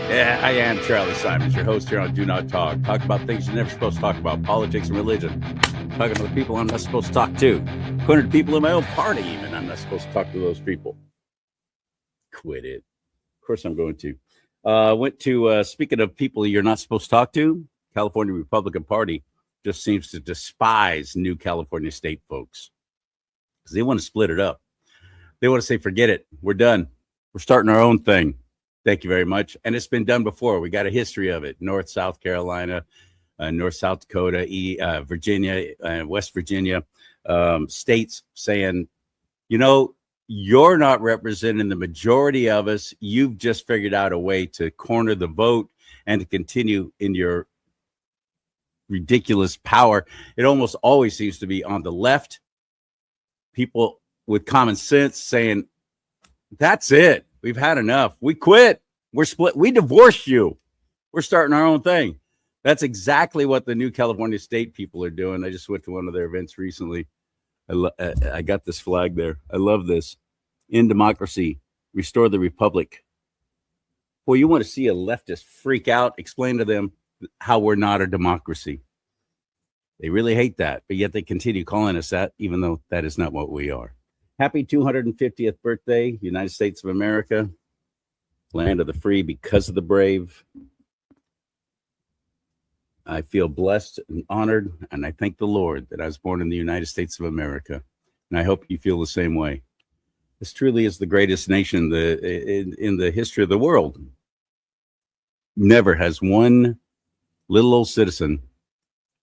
Yeah, I am CharLee Simons, your host here on Do Not Talk. Talk about things you're never supposed to talk about, politics and religion. Talking to the people I'm not supposed to talk to. According to people in my own party, even, I'm not supposed to talk to those people. Quit it. Of course I'm going to. Speaking of people you're not supposed to talk to, California Republican Party just seems to despise new California state folks because they want to split it up. They want to say, forget it. We're done. We're starting our own thing. Thank you very much. And it's been done before. We got a history of it. North, South Carolina, North, South Dakota, Virginia, West Virginia, states saying, you know, you're not representing the majority of us. You've just figured out a way to corner the vote and to continue in your ridiculous power. It almost always seems to be on the left. People with common sense saying, that's it. We've had enough. We quit. We're split. We divorced you. We're starting our own thing. That's exactly what the new California state people are doing. I just went to one of their events recently. I got this flag there. I love this. In democracy, restore the republic. Well, you want to see a leftist freak out? Explain to them how we're not a democracy. They really hate that, but yet they continue calling us that, even though that is not what we are. Happy 250th birthday, United States of America, land of the free because of the brave. I feel blessed and honored, and I thank the Lord that I was born in the United States of America, and I hope you feel the same way. This truly is the greatest nation in the history of the world. Never has one little old citizen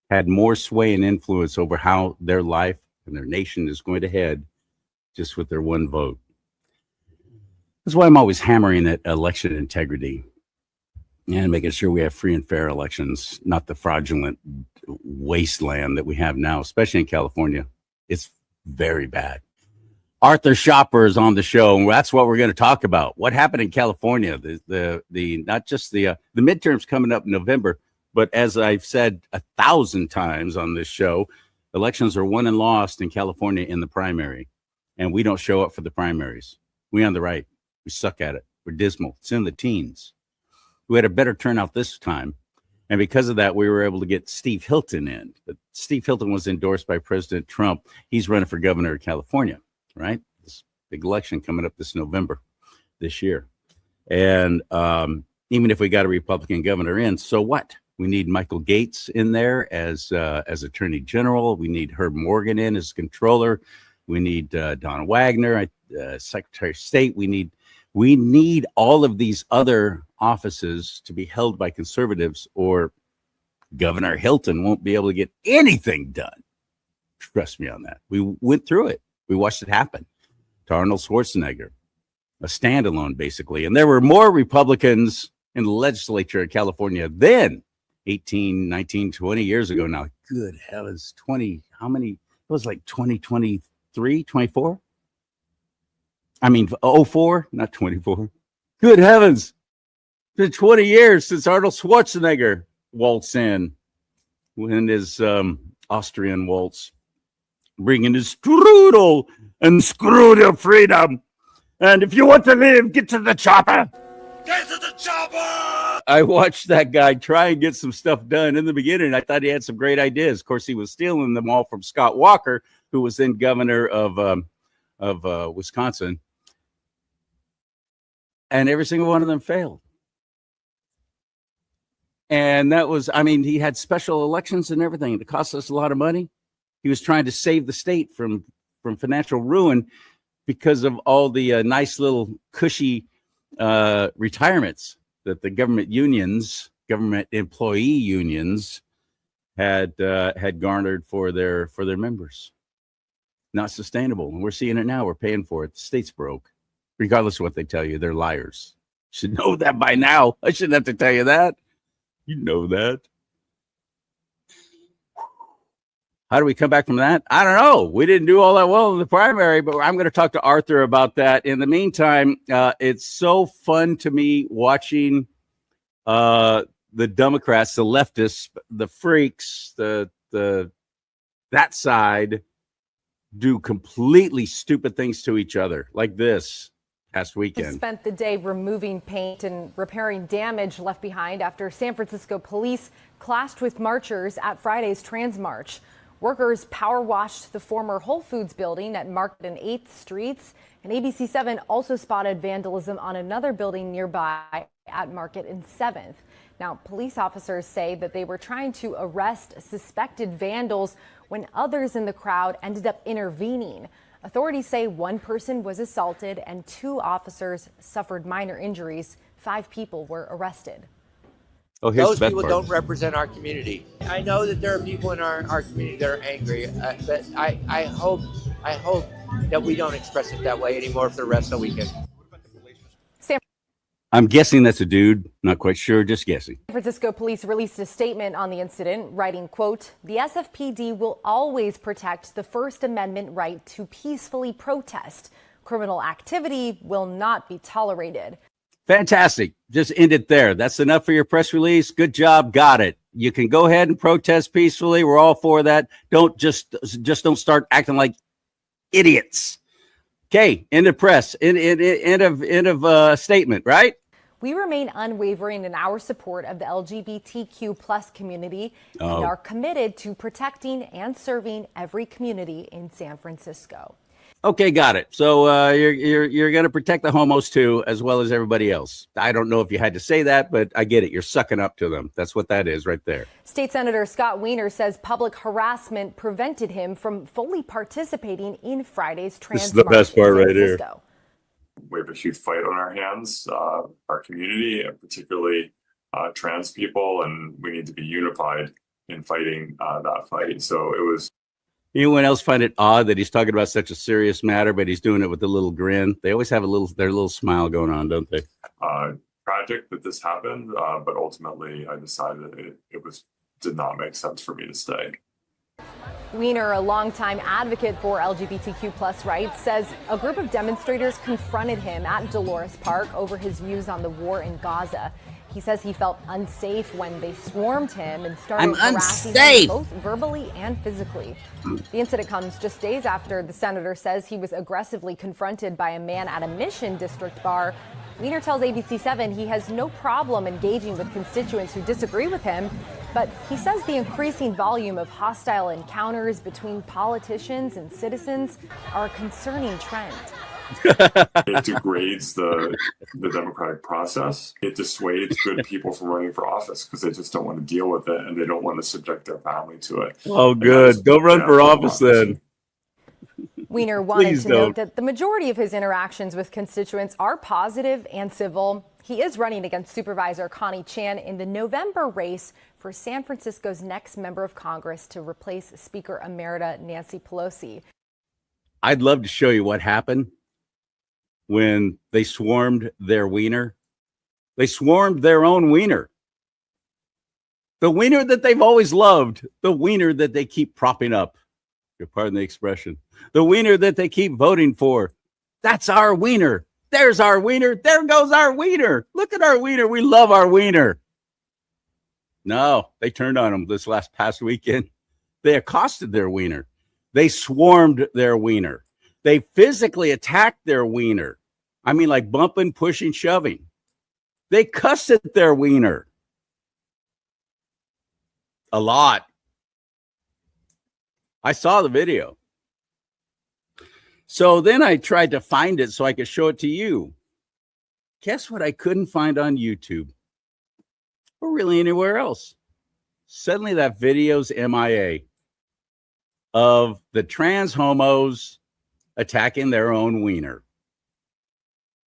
had more sway and influence over how their life and their nation is going to head just with their one vote. That's why I'm always hammering at election integrity and making sure we have free and fair elections, not the fraudulent wasteland that we have now, especially in California. It's very bad. Arthur Schopper is on the show, and that's what we're going to talk about. What happened in California? The not just the midterms coming up in November, but as I've said 1,000 times on this show, elections are won and lost in California in the primary. And we don't show up for the primaries. We on the right. We suck at it. We're dismal. It's in the teens. We had a better turnout this time. And because of that, we were able to get Steve Hilton in. But Steve Hilton was endorsed by President Trump. He's running for governor of California, right? This big election coming up this November, this year. And even if we got a Republican governor in, so what? We need Michael Gates in there as Attorney General. We need Herb Morgan in as controller. We need Don Wagner, Secretary of State. We need all of these other offices to be held by conservatives, or Governor Hilton won't be able to get anything done. Trust me on that. We went through it. We watched it happen to Arnold Schwarzenegger, a standalone basically. And there were more Republicans in the legislature of California then, 18, 19, 20 years ago now. Good heavens, 20, how many? It was like 2023, 24? I mean, 04, not 24. Good heavens. It's been 20 years since Arnold Schwarzenegger waltzed in his Austrian waltz, bringing his strudel and strudel freedom. And if you want to live, get to the chopper. Get to the chopper! I watched that guy try and get some stuff done. In the beginning, I thought he had some great ideas. Of course, he was stealing them all from Scott Walker, who was then governor of Wisconsin. And every single one of them failed. And that was, I mean, he had special elections and everything. It cost us a lot of money. He was trying to save the state from financial ruin because of all the nice little cushy retirements that the government employee unions had garnered for their members. Not sustainable. And we're seeing it now. We're paying for it. The state's broke. Regardless of what they tell you, they're liars. You should know that by now. I shouldn't have to tell you that. You know that. How do we come back from that? I don't know. We didn't do all that well in the primary, but I'm going to talk to Arthur about that. In the meantime, it's so fun to me watching the Democrats, the leftists, the freaks, that side do completely stupid things to each other like this. past weekend. Spent the day removing paint and repairing damage left behind after San Francisco police clashed with marchers at Friday's Trans March. Workers power washed the former Whole Foods building at Market and 8th Streets, and ABC7 also spotted vandalism on another building nearby at Market and 7th. Now, police officers say that they were trying to arrest suspected vandals when others in the crowd ended up intervening. Authorities say one person was assaulted and 2 officers suffered minor injuries. 5 people were arrested. Oh, those people don't represent our community. I know that there are people in our community that are angry, but I hope that we don't express it that way anymore for the rest of the weekend. I'm guessing that's a dude. Not quite sure, just guessing. San Francisco police released a statement on the incident, writing, quote, "The SFPD will always protect the First Amendment right to peacefully protest. Criminal activity will not be tolerated." Fantastic. Just end it there. That's enough for your press release. Good job. Got it. You can go ahead and protest peacefully. We're all for that. Don't just don't start acting like idiots. Okay. End of press. End of statement, right? We remain unwavering in our support of the LGBTQ plus community and are committed to protecting and serving every community in San Francisco. Okay, got it. So you're going to protect the homos too, as well as everybody else. I don't know if you had to say that, but I get it. You're sucking up to them. That's what that is right there. State Senator Scott Wiener says public harassment prevented him from fully participating in Friday's Trans March. This is the best part right here. We have a huge fight on our hands, our community, and particularly trans people, and we need to be unified in fighting that fight. So it was. Anyone else find it odd that he's talking about such a serious matter, but he's doing it with a little grin? They always have their little smile going on, don't they? Tragic that this happened, but ultimately I decided it did not make sense for me to stay. Wiener, a longtime advocate for LGBTQ plus rights, says a group of demonstrators confronted him at Dolores Park over his views on the war in Gaza. He says he felt unsafe when they swarmed him and started harassing him both verbally and physically. The incident comes just days after the senator says he was aggressively confronted by a man at a Mission District bar. Wiener tells ABC7 he has no problem engaging with constituents who disagree with him, but he says the increasing volume of hostile encounters between politicians and citizens are a concerning trend. It degrades the democratic process. It dissuades good people from running for office because they just don't want to deal with it and they don't want to subject their family to it. Oh, good. Don't run for office then. Wiener wanted to note that the majority of his interactions with constituents are positive and civil. He is running against Supervisor Connie Chan in the November race for San Francisco's next member of Congress to replace Speaker Emerita Nancy Pelosi. I'd love to show you what happened when they swarmed their wiener. They swarmed their own wiener. The wiener that they've always loved, the wiener that they keep propping up. You'll pardon the expression. The wiener that they keep voting for. That's our wiener. There's our wiener. There goes our wiener. Look at our wiener. We love our wiener. No, they turned on him this past weekend. They accosted their wiener. They swarmed their wiener. They physically attacked their wiener. I mean, like bumping, pushing, shoving. They cussed at their wiener. A lot. I saw the video. So then I tried to find it so I could show it to you. Guess what I couldn't find on YouTube? Or really anywhere else. Suddenly that video's MIA of the trans homos attacking their own wiener.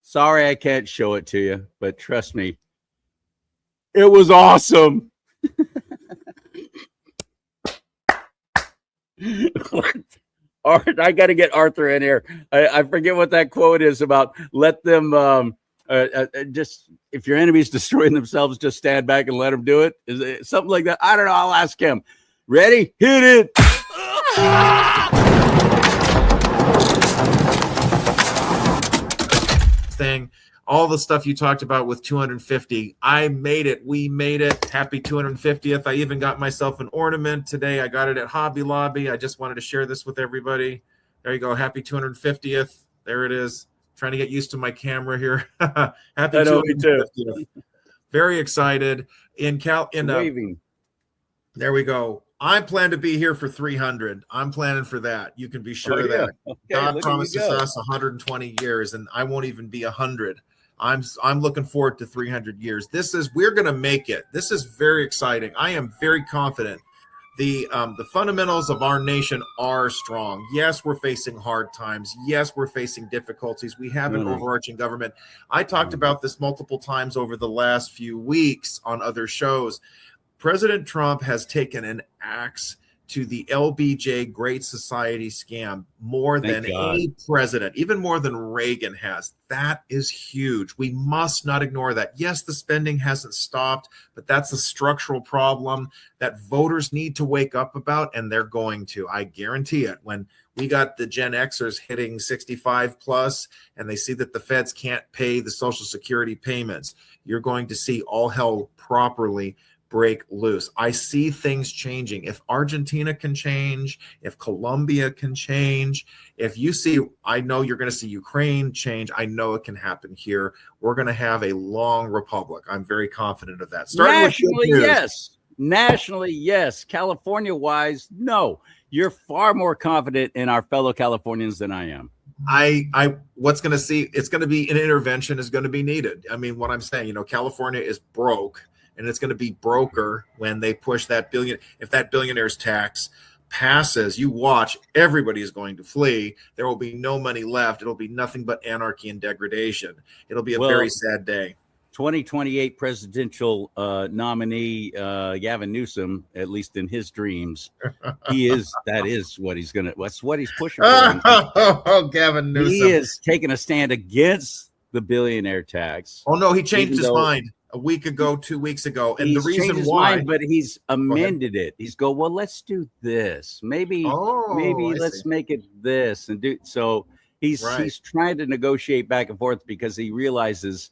Sorry I can't show it to you, but trust me, it was awesome. Art, I got to get Arthur in here. I forget what that quote is about. Let them just, if your enemy's destroying themselves, just stand back and let them do it. Is it something like that? I don't know. I'll ask him. Ready? Hit it. Thing, all the stuff you talked about with 250. I made it. We made it. Happy 250th. I even got myself an ornament today. I got it at Hobby Lobby. I just wanted to share this with everybody. There you go. Happy 250th. There it is. Trying to get used to my camera here. Happy I know, me too. 250th. Very excited. Waving. There we go. I plan to be here for 300. I'm planning for that. You can be sure of yeah. that. Okay, God look at you promises go. us 120 years, and I won't even be 100. I'm looking forward to 300 years. We're going to make it. This is very exciting. I am very confident. The fundamentals of our nation are strong. Yes, we're facing hard times. Yes, we're facing difficulties. We have an overarching government. I talked about this multiple times over the last few weeks on other shows. President Trump has taken an axe to the LBJ Great Society scam more than any president, even more than Reagan has. That is huge. We must not ignore that. Yes, the spending hasn't stopped, but that's a structural problem that voters need to wake up about, and they're going to. I guarantee it. When we got the Gen Xers hitting 65 plus, and they see that the feds can't pay the Social Security payments, you're going to see all hell properly break loose. I see things changing. If Argentina can change, if Colombia can change, if you see, I know you're going to see Ukraine change. I know it can happen here. We're going to have a long republic. I'm very confident of that. Nationally, yes. Nationally, yes. California-wise, no. You're far more confident in our fellow Californians than I am. It's going to be an intervention is going to be needed. I mean, what I'm saying, California is broke. And it's going to be broker when they push that billion. If that billionaire's tax passes, you watch, everybody is going to flee. There will be no money left. It'll be nothing but anarchy and degradation. It'll be a very sad day. 2028 presidential nominee Gavin Newsom, at least in his dreams, that's what he's pushing for. Oh, Gavin Newsom. He is taking a stand against the billionaire tax. Oh no, he changed his mind a week ago, 2 weeks ago, and the reason why, but he's amended it. He's well, let's do this. Maybe let's make it this and do so. He's trying to negotiate back and forth because he realizes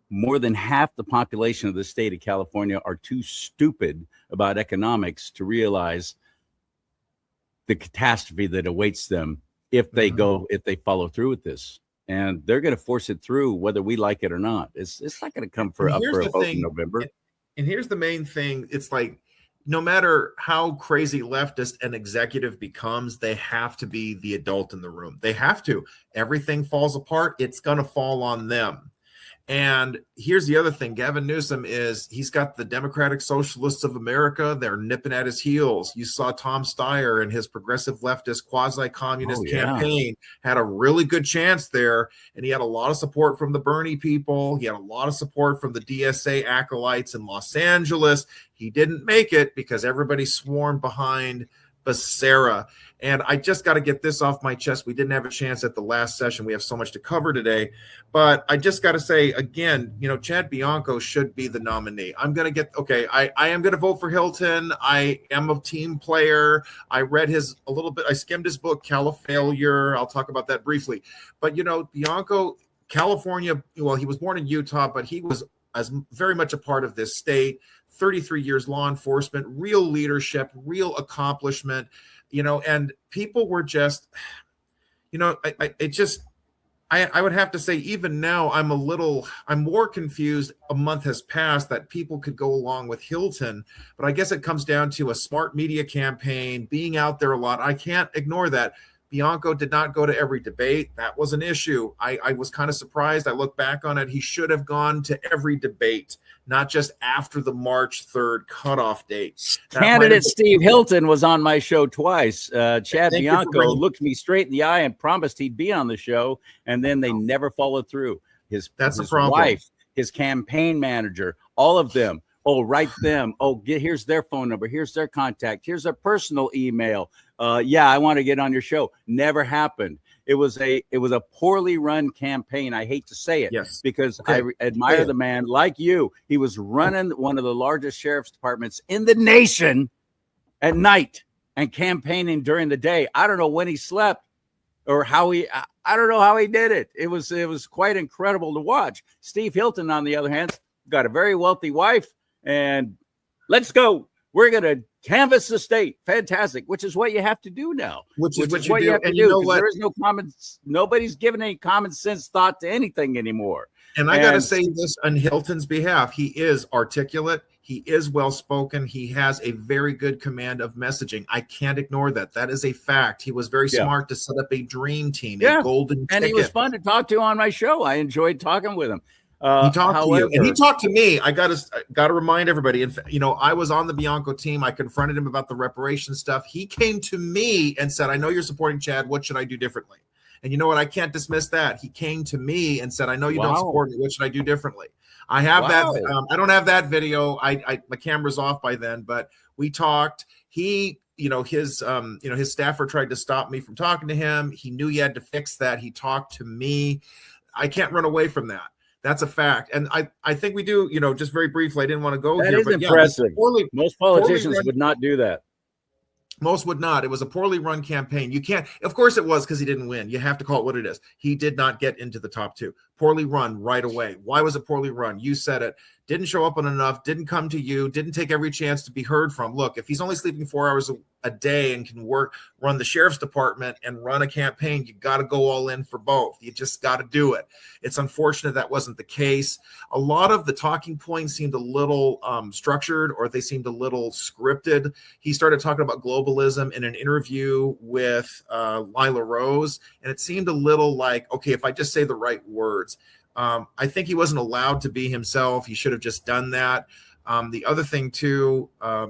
more than half the population of the state of California are too stupid about economics to realize the catastrophe that awaits them if they follow through with this. And they're going to force it through whether we like it or not. It's not going to come up for a vote in November. And here's the main thing. It's like, no matter how crazy leftist an executive becomes, they have to be the adult in the room. They have to. Everything falls apart. It's going to fall on them. And here's the other thing. Gavin Newsom he's got the Democratic Socialists of America. They're nipping at his heels. You saw Tom Steyer and his progressive leftist quasi-communist campaign had a really good chance there. And he had a lot of support from the Bernie people. He had a lot of support from the DSA acolytes in Los Angeles. He didn't make it because everybody swarmed behind Becerra. And I just got to get this off my chest. We didn't have a chance at the last session. We have so much to cover today. But I just got to say, again, Chad Bianco should be the nominee. I am going to vote for Hilton. I am a team player. I read a little bit. I skimmed his book, Califailure. I'll talk about that briefly. But, Bianco, California, well, he was born in Utah, but he was very much a part of this state. 33 years law enforcement, real leadership, real accomplishment, and people were just, I would have to say, even now, I'm more confused. A month has passed that people could go along with Hilton, but I guess it comes down to a smart media campaign, being out there a lot. I can't ignore that. Bianco did not go to every debate. That was an issue. I was kind of surprised. I look back on it. He should have gone to every debate, not just after the March 3rd cutoff date. Candidate Steve Hilton was on my show twice. Chad Bianco looked me straight in the eye and promised he'd be on the show, and then they never followed through. His wife, his campaign manager, all of them. Oh, write them. Oh, here's their phone number. Here's their contact. Here's their personal email. I want to get on your show. Never happened. It was a poorly run campaign. I hate to say it, because I admire the man like you. He was running one of the largest sheriff's departments in the nation at night and campaigning during the day. I don't know when he slept or I don't know how he did it. It was quite incredible to watch. Steve Hilton, on the other hand, got a very wealthy wife, and let's go. We're going to canvass the state. Fantastic, which is what you have to do now. Which is what you do. You have to and do. you know what? There is nobody's giving any common sense thought to anything anymore. And I got to say this on Hilton's behalf. He is articulate. He is well-spoken. He has a very good command of messaging. I can't ignore that. That is a fact. He was very smart to set up a dream team, a golden ticket. And he was fun to talk to on my show. I enjoyed talking with him. He talked to you, and he talked to me. I got to remind everybody. And I was on the Bianco team. I confronted him about the reparation stuff. He came to me and said, "I know you're supporting Chad. What should I do differently?" And you know what? I can't dismiss that. He came to me and said, "I know you don't support me. What should I do differently?" I have that. I don't have that video. My camera's off by then, but we talked. He, his staffer tried to stop me from talking to him. He knew he had to fix that. He talked to me. I can't run away from that. That's a fact. And I think we do, just very briefly, I didn't want to go here. That is impressive. Most politicians would not do that. Most would not. It was a poorly run campaign. You can't, of course it was, because he didn't win. You have to call it what it is. He did not get into the top two. Poorly run right away. Why was it poorly run? You said it. Didn't show up on enough, didn't come to you, didn't take every chance to be heard from. Look, if he's only sleeping 4 hours a day and can run the sheriff's department and run a campaign, you got to go all in for both. You just got to do it. It's unfortunate that wasn't the case. A lot of the talking points seemed a little structured, or they seemed a little scripted. He started talking about globalism in an interview with Lila Rose, and it seemed a little like, okay, if I just say the right words. I think he wasn't allowed to be himself. He should have just done that. The other thing too, I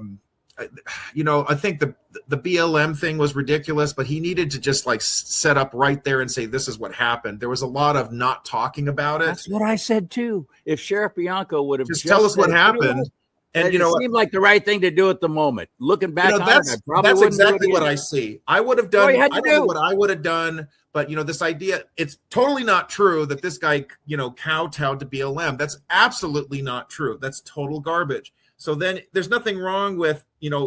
think the BLM thing was ridiculous, but he needed to just set up right there and say, this is what happened. There was a lot of not talking about it. That's what I said too. If Sheriff Bianco would have just tell us what happened. And it seemed like the right thing to do at the moment. Looking back on it, I probably that's wouldn't exactly do it what I see. I would have done. I don't know what I would have done. But, this idea, it's totally not true that this guy, kowtowed to BLM. That's absolutely not true. That's total garbage. So then there's nothing wrong with,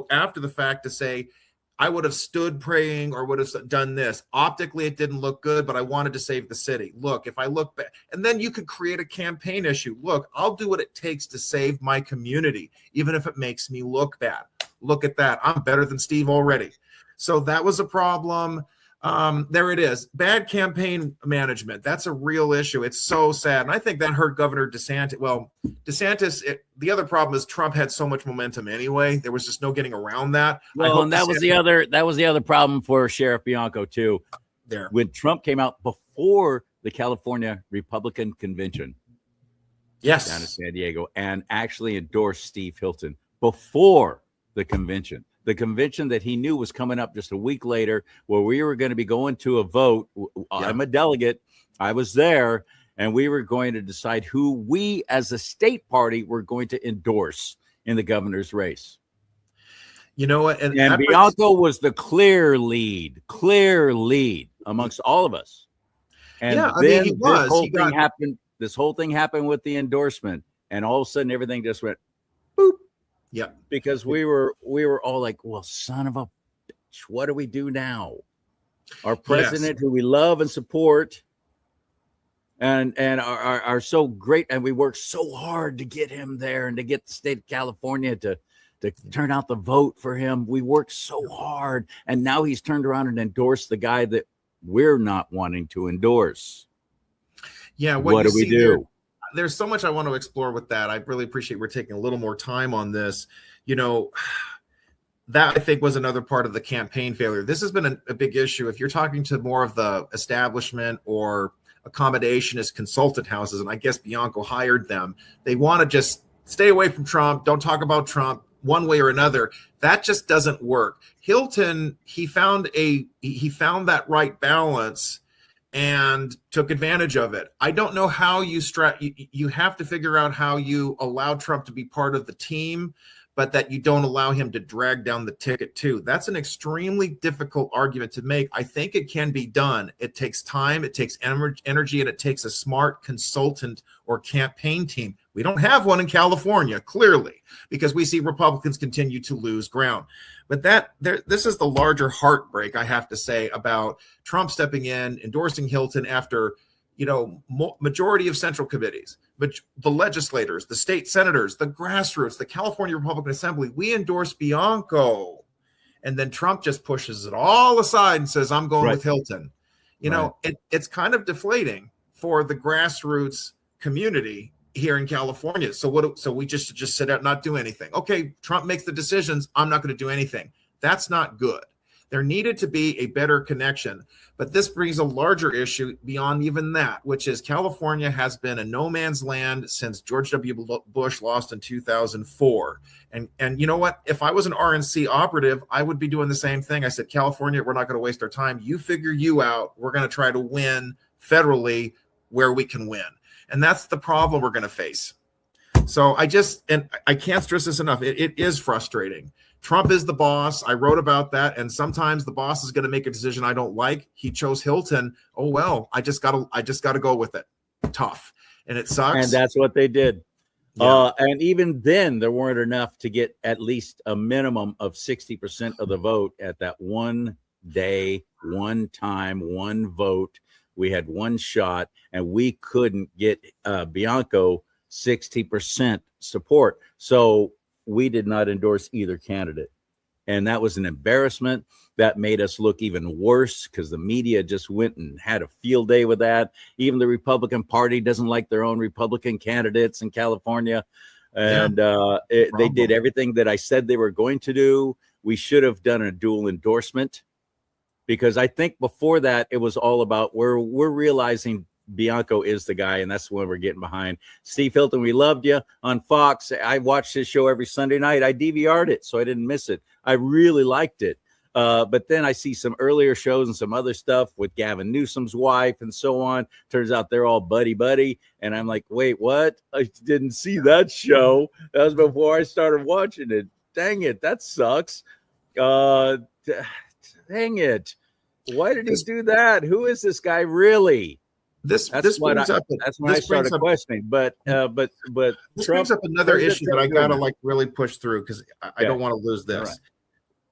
after the fact to say, I would have stood praying or would have done this. Optically, it didn't look good, but I wanted to save the city. Look, if I look back, and then you could create a campaign issue. Look, I'll do what it takes to save my community, even if it makes me look bad. Look at that. I'm better than Steve already. So that was a problem. There it is. Bad campaign management. That's a real issue. It's so sad. And I think that hurt Governor DeSantis. Well, the other problem is Trump had so much momentum anyway. There was just no getting around that. Well, and that was the other problem for Sheriff Bianco too. There. When Trump came out before the California Republican Convention. Yes. Down in San Diego, and actually endorsed Steve Hilton before the convention. The convention that he knew was coming up just a week later, where we were going to be going to a vote. Yeah. I'm a delegate. I was there, and we were going to decide who we as a state party were going to endorse in the governor's race. You know what? And Bianco was the clear lead amongst all of us. And then he was. This whole thing happened with the endorsement, and all of a sudden everything just went boop. Yeah, because we were all like, well, son of a bitch, what do we do now? Our president, who we love and support, and are so great, and we worked so hard to get him there and to get the state of California to turn out the vote for him. We worked so hard, and now he's turned around and endorsed the guy that we're not wanting to endorse. Yeah, what do we do? There's so much I want to explore with that. I really appreciate we're taking a little more time on this. That I think was another part of the campaign failure. This has been a big issue. If you're talking to more of the establishment or accommodationist consultant houses, and I guess Bianco hired them, they want to just stay away from Trump. Don't talk about Trump one way or another. That just doesn't work. Hilton, he found that right balance and took advantage of it. I don't know how you have to figure out how you allow Trump to be part of the team, but that you don't allow him to drag down the ticket too. That's an extremely difficult argument to make. I think it can be done. It takes time, it takes energy, and it takes a smart consultant or campaign team. We don't have one in California, clearly, because we see Republicans continue to lose ground. But this is the larger heartbreak, I have to say, about Trump stepping in, endorsing Hilton after, majority of central committees, but the legislators, the state senators, the grassroots, the California Republican Assembly, we endorse Bianco. And then Trump just pushes it all aside and says, I'm going with Hilton. It's kind of deflating for the grassroots community here in California. So we just sit out and not do anything. Okay, Trump makes the decisions. I'm not going to do anything. That's not good. There needed to be a better connection. But this brings a larger issue beyond even that, which is California has been a no man's land since George W. Bush lost in 2004. And you know what? If I was an RNC operative, I would be doing the same thing. I said, California, we're not going to waste our time. You figure you out. We're going to try to win federally where we can win. And that's the problem we're going to face. So I can't stress this enough. It is frustrating. Trump is the boss. I wrote about that. And sometimes the boss is going to make a decision I don't like. He chose Hilton. Oh, well, I just got to go with it. Tough. And it sucks. And that's what they did. Yeah. And even then, there weren't enough to get at least a minimum of 60% of the vote at that one day, one time, one vote. We had one shot, and we couldn't get Bianco 60% support. So we did not endorse either candidate. And that was an embarrassment. That made us look even worse because the media just went and had a field day with that. Even the Republican Party doesn't like their own Republican candidates in California. And they did everything that I said they were going to do. We should have done a dual endorsement, because I think before that, it was all about we're realizing Bianco is the guy, and that's when we're getting behind. Steve Hilton, we loved you on Fox. I watched his show every Sunday night. I DVR'd it, so I didn't miss it. I really liked it. But then I see some earlier shows and some other stuff with Gavin Newsom's wife and so on. Turns out they're all buddy. And I'm like, wait, what? I didn't see that show. That was before I started watching it. Dang it. That sucks. Dang it. Why did he do that? Who is this guy really? That's when I started questioning. But this brings up another issue that I gotta really push through, because I don't want to lose this.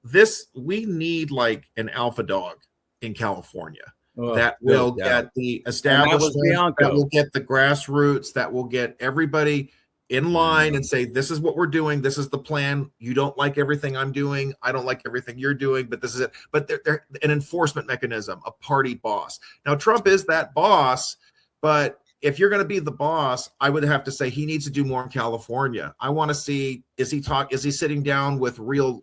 Right. We need like an alpha dog in California that will get the establishment, that will get the grassroots, that will get everybody in line and say, this is what we're doing. This is the plan. You don't like everything I'm doing. I don't like everything you're doing, but this is it. But they're an enforcement mechanism, a party boss. Now, Trump is that boss, but if you're going to be the boss, I would have to say he needs to do more in California. I want to see, is he sitting down with real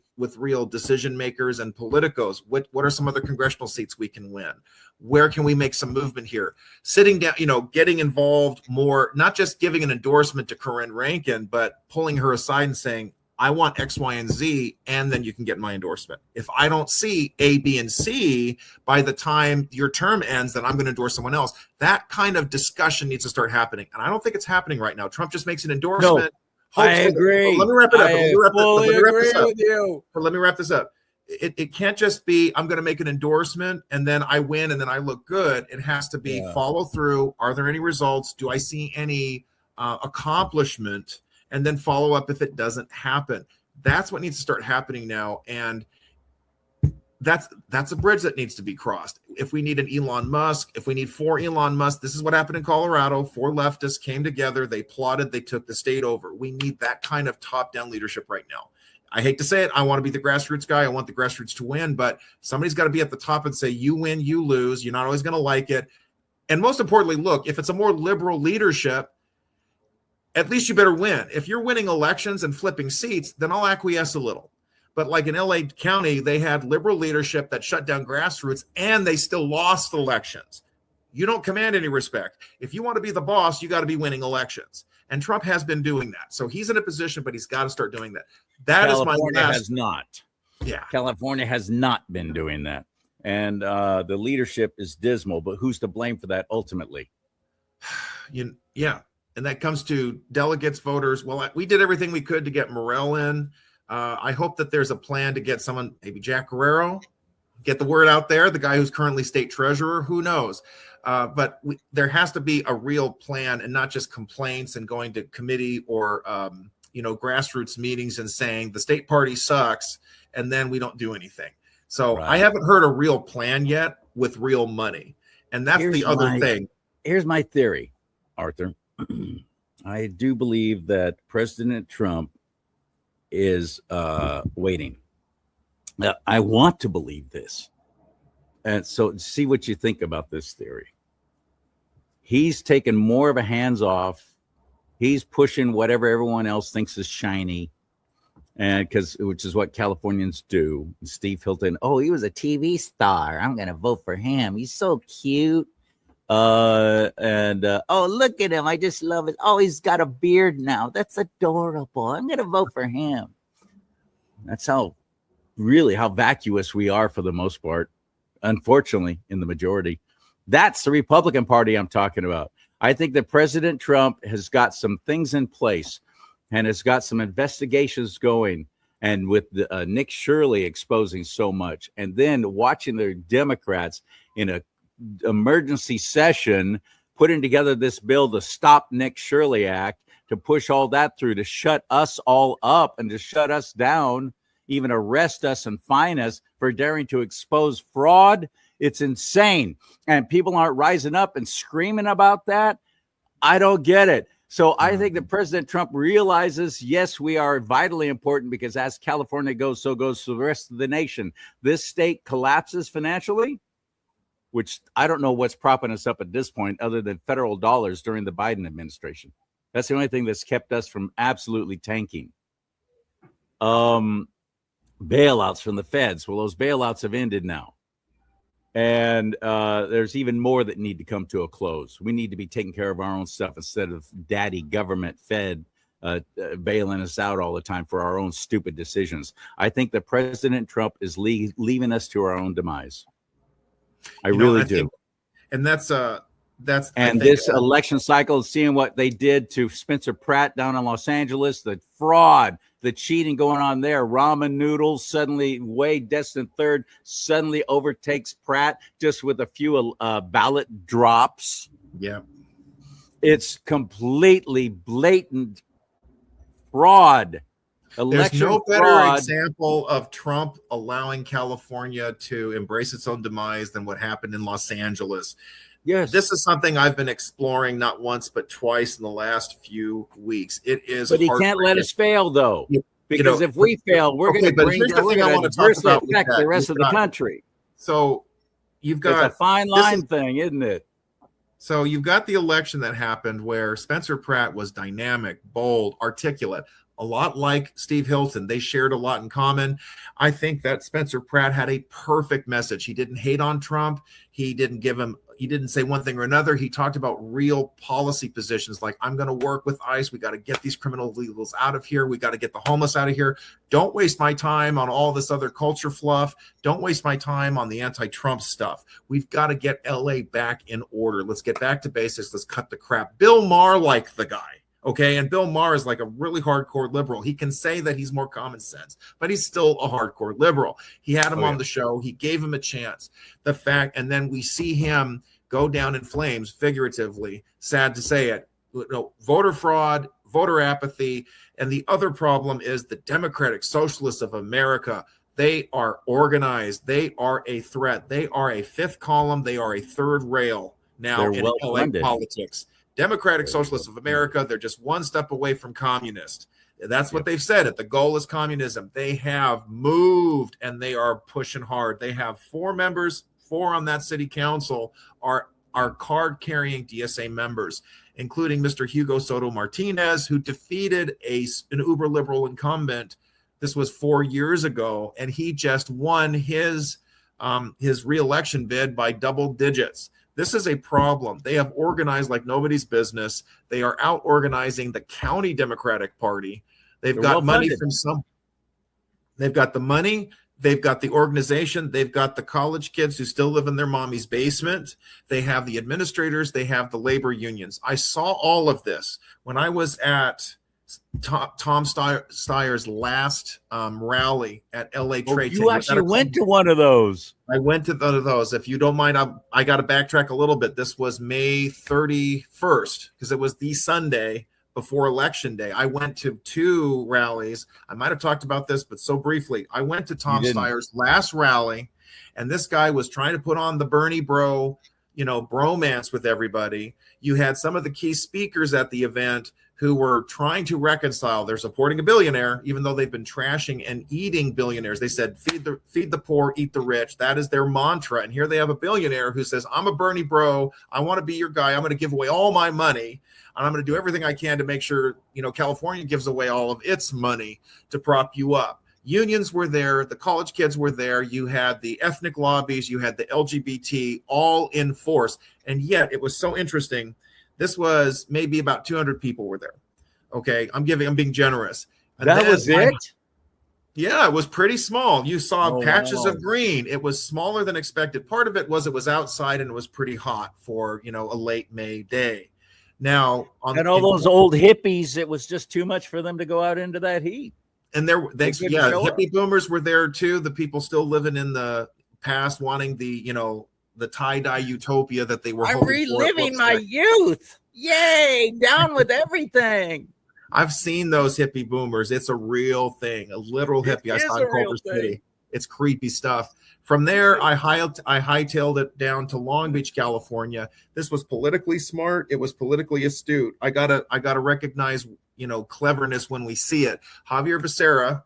decision makers and politicos? What are some other congressional seats we can win? Where can we make some movement here? Sitting down, getting involved more, not just giving an endorsement to Corinne Rankin, but pulling her aside and saying, I want X, Y, and Z, and then you can get my endorsement. If I don't see A, B, and C by the time your term ends, then I'm going to endorse someone else. That kind of discussion needs to start happening. And I don't think it's happening right now. Trump just makes an endorsement. No, I agree. Let me wrap it up. Let me wrap this up. It can't just be, I'm going to make an endorsement and then I win and then I look good. It has to be follow through. Are there any results? Do I see any accomplishment? And then follow up if it doesn't happen. That's what needs to start happening now. And that's a bridge that needs to be crossed. If we need an Elon Musk, if we need 4 Elon Musk, this is what happened in Colorado. 4 leftists came together. They plotted. They took the state over. We need that kind of top-down leadership right now. I hate to say it. I want to be the grassroots guy. I want the grassroots to win. But somebody's got to be at the top and say, you win, you lose. You're not always going to like it. And most importantly, look, if it's a more liberal leadership, at least you better win. If you're winning elections and flipping seats, then I'll acquiesce a little. But like in LA County, they had liberal leadership that shut down grassroots and they still lost elections. You don't command any respect. If you want to be the boss, you got to be winning elections. And Trump has been doing that. So he's in a position, but he's got to start doing that. California has not. Yeah. California has not been doing that. And the leadership is dismal, but who's to blame for that ultimately? Yeah. And that comes to delegates, voters. Well, we did everything we could to get Morell in. I hope that there's a plan to get someone, maybe Jack Guerrero, get the word out there, the guy who's currently state treasurer, who knows? But there has to be a real plan and not just complaints and going to committee or, grassroots meetings and saying the state party sucks and then we don't do anything. So I haven't heard a real plan yet with real money. And that's the other thing. here's my theory, Arthur. I do believe that President Trump is waiting. I want to believe this. And so see what you think about this theory. He's taken more of a hands off. He's pushing whatever everyone else thinks is shiny. And which is what Californians do. Steve Hilton, oh, he was a TV star. I'm going to vote for him. He's so cute. Oh, look at him. I just love it. Oh, he's got a beard now. That's adorable. I'm going to vote for him. That's how vacuous we are for the most part. Unfortunately, in the majority. That's the Republican Party I'm talking about. I think that President Trump has got some things in place and has got some investigations going. And with Nick Shirley exposing so much, and then watching the Democrats in a emergency session putting together this bill to stop Nick Shirley Act, to push all that through, to shut us all up and to shut us down, even arrest us and fine us for daring to expose fraud. It's insane. And people aren't rising up and screaming about that. I don't get it. So I think that President Trump realizes, yes, we are vitally important, because as California goes, so goes the rest of the nation. This state collapses financially, which I don't know what's propping us up at this point other than federal dollars during the Biden administration. That's the only thing that's kept us from absolutely tanking. Bailouts from the feds. Well, those bailouts have ended now. And there's even more that need to come to a close. We need to be taking care of our own stuff instead of daddy government fed bailing us out all the time for our own stupid decisions. I think that President Trump is leaving us to our own demise. I really do. And that's this election cycle, seeing what they did to Spencer Pratt down in Los Angeles, the fraud, the cheating going on there. Ramen noodles, suddenly Wade, destined third, suddenly overtakes Pratt just with a few ballot drops. Yeah. It's completely blatant fraud. There's no better example of Trump allowing California to embrace its own demise than what happened in Los Angeles. Yes. This is something I've been exploring not once but twice in the last few weeks. It is, but he can't let us fail, though, because if we fail, we're going to adversely affect the rest of the country. So you've got a fine line thing, isn't it? So you've got the election that happened where Spencer Pratt was dynamic, bold, articulate. A lot like Steve Hilton. They shared a lot in common. I think that Spencer Pratt had a perfect message. He didn't hate on Trump. He didn't say one thing or another. He talked about real policy positions like, I'm going to work with ICE. We got to get these criminal illegals out of here. We got to get the homeless out of here. Don't waste my time on all this other culture fluff. Don't waste my time on the anti-Trump stuff. We've got to get LA back in order. Let's get back to basics. Let's cut the crap. Bill Maher liked the guy. Okay, and Bill Maher is like a really hardcore liberal. He can say that he's more common sense, but he's still a hardcore liberal. He had him on the show. He gave him a chance. And then we see him go down in flames, figuratively, sad to say it. Voter fraud, voter apathy, and the other problem is the Democratic Socialists of America. They are organized. They are a threat. They are a fifth column. They are a third rail now in LA politics. Democratic Socialists of America, they're just one step away from communist. That's what they've said. The goal is communism. They have moved and they are pushing hard. They have 4 members, 4 on that city council are card-carrying DSA members, including Mr. Hugo Soto Martinez, who defeated an uber liberal incumbent. This was 4 years ago, and he just won his re-election bid by double digits. This is a problem. They have organized like nobody's business. They are out organizing the county Democratic Party. They've got money from some. They've got the money. They've got the organization. They've got the college kids who still live in their mommy's basement. They have the administrators. They have the labor unions. I saw all of this when I was at Tom Steyer's last rally at LA Trade. You actually went to one of those. I went to one of those. If you don't mind, I got to backtrack a little bit. This was May 31st because it was the Sunday before Election Day. I went to 2 rallies. I might have talked about this, but so briefly. I went to Tom Steyer's last rally, and this guy was trying to put on the Bernie bro bromance with everybody. You had some of the key speakers at the event who were trying to reconcile. They're supporting a billionaire, even though they've been trashing and eating billionaires. They said, feed the poor, eat the rich. That is their mantra. And here they have a billionaire who says, I'm a Bernie bro. I want to be your guy. I'm going to give away all my money. And I'm going to do everything I can to make sure, California gives away all of its money to prop you up. Unions were there. The college kids were there. You had the ethnic lobbies. You had the LGBT all in force. And yet it was so interesting. This was maybe about 200 people were there. Okay. I'm being generous. And that was it? Yeah, it was pretty small. You saw patches of green. It was smaller than expected. Part of it was outside and it was pretty hot for, a late May day. Now, those old hippies, it was just too much for them to go out into that heat. And hippie boomers were there too. The people still living in the past, wanting the tie-dye utopia that they were. I'm reliving my youth. Yay! Down with everything. I've seen those hippie boomers. It's a real thing. A literal hippie. I saw in Culver City. It's creepy stuff. From there, I hightailed it down to Long Beach, California. This was politically smart. It was politically astute. I gotta recognize, cleverness when we see it. Javier Becerra,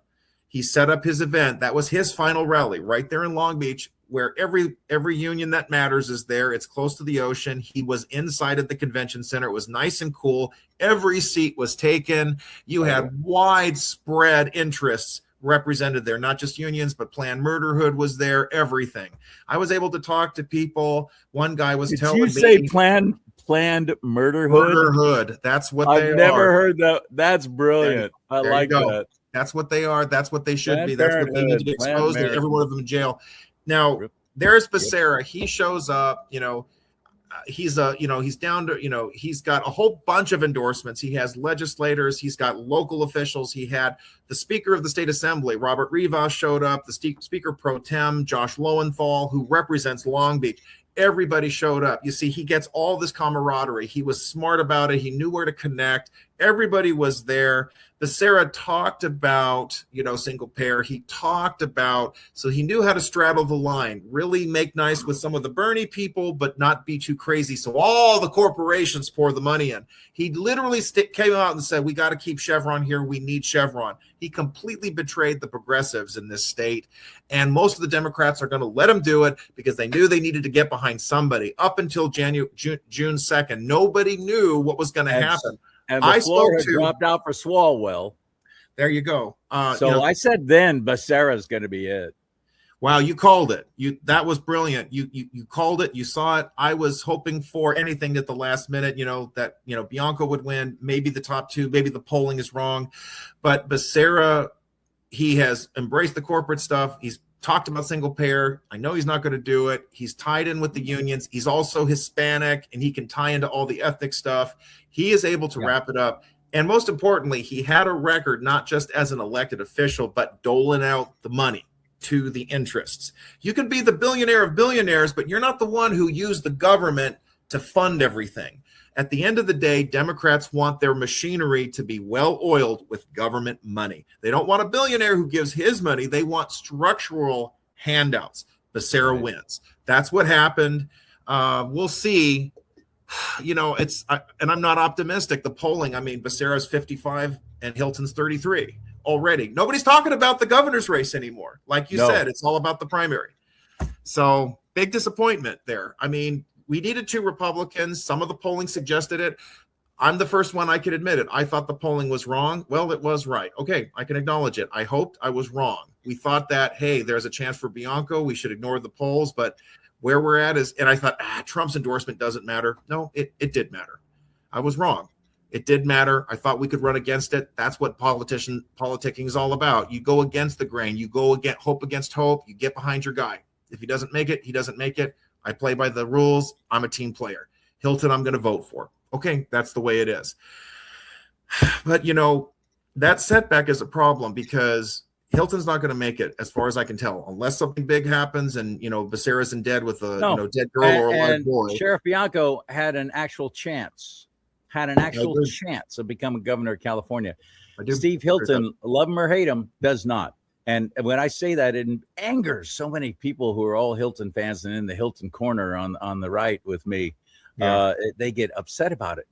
he set up his event. That was his final rally right there in Long Beach, where every union that matters is there. It's close to the ocean. He was inside at the convention center. It was nice and cool. Every seat was taken. You had widespread interests represented there, not just unions, but Planned Murderhood was there, everything. I was able to talk to people. One guy was telling me. Did you say Planned Murderhood? Murderhood. That's what they are. I've never heard that. That's brilliant. I like that. That's what they are. That's what they should be. That's what they need to be exposed to. Every one of them in jail. Now, there's Becerra. He shows up, he's down to, he's got a whole bunch of endorsements. He has legislators. He's got local officials. He had the Speaker of the State Assembly, Robert Rivas, showed up, the Speaker Pro Tem, Josh Lowenthal, who represents Long Beach. Everybody showed up. You see, he gets all this camaraderie. He was smart about it. He knew where to connect. Everybody was there. Becerra talked about, single payer. He talked about, so he knew how to straddle the line, really make nice with some of the Bernie people, but not be too crazy. So all the corporations pour the money in. He literally came out and said, we got to keep Chevron here. We need Chevron. He completely betrayed the progressives in this state. And most of the Democrats are going to let him do it because they knew they needed to get behind somebody. Up until June 2nd, nobody knew what was going to happen. And the floor had dropped out for Swalwell. There you go. I said then Becerra's going to be it. Wow, you called it. That was brilliant. You called it. You saw it. I was hoping for anything at the last minute. That Bianco would win. Maybe the top two. Maybe the polling is wrong, but Becerra, he has embraced the corporate stuff. He's talked about single payer. I know he's not going to do it. He's tied in with the unions. He's also Hispanic, and he can tie into all the ethnic stuff. He is able to wrap it up. And most importantly, he had a record, not just as an elected official, but doling out the money to the interests. You could be the billionaire of billionaires, but you're not the one who used the government to fund everything. At the end of the day, Democrats want their machinery to be well-oiled with government money. They don't want a billionaire who gives his money. They want structural handouts. Becerra wins. That's what happened. We'll see. And I'm not optimistic. The polling, Becerra's 55 and Hilton's 33 already. Nobody's talking about the governor's race anymore. Like you said, it's all about the primary. So big disappointment there. We needed 2 Republicans. Some of the polling suggested it. I'm the first one I could admit it. I thought the polling was wrong. Well, it was right. Okay, I can acknowledge it. I hoped I was wrong. We thought that, hey, there's a chance for Bianco. We should ignore the polls. But where we're at is, and I thought, Trump's endorsement doesn't matter. No, it did matter. I was wrong. It did matter. I thought we could run against it. That's what politicking is all about. You go against the grain. You go against hope. You get behind your guy. If he doesn't make it, he doesn't make it. I play by the rules. I'm a team player. Hilton, I'm going to vote for. Okay, that's the way it is. But, that setback is a problem because Hilton's not going to make it, as far as I can tell, unless something big happens and, Becerra's in dead with a dead girl or a live boy. Sheriff Bianco had an actual chance of becoming governor of California. Steve Hilton, love him or hate him, does not. And when I say that, it angers so many people who are all Hilton fans and in the Hilton corner on the right with me. Yeah. They get upset about it.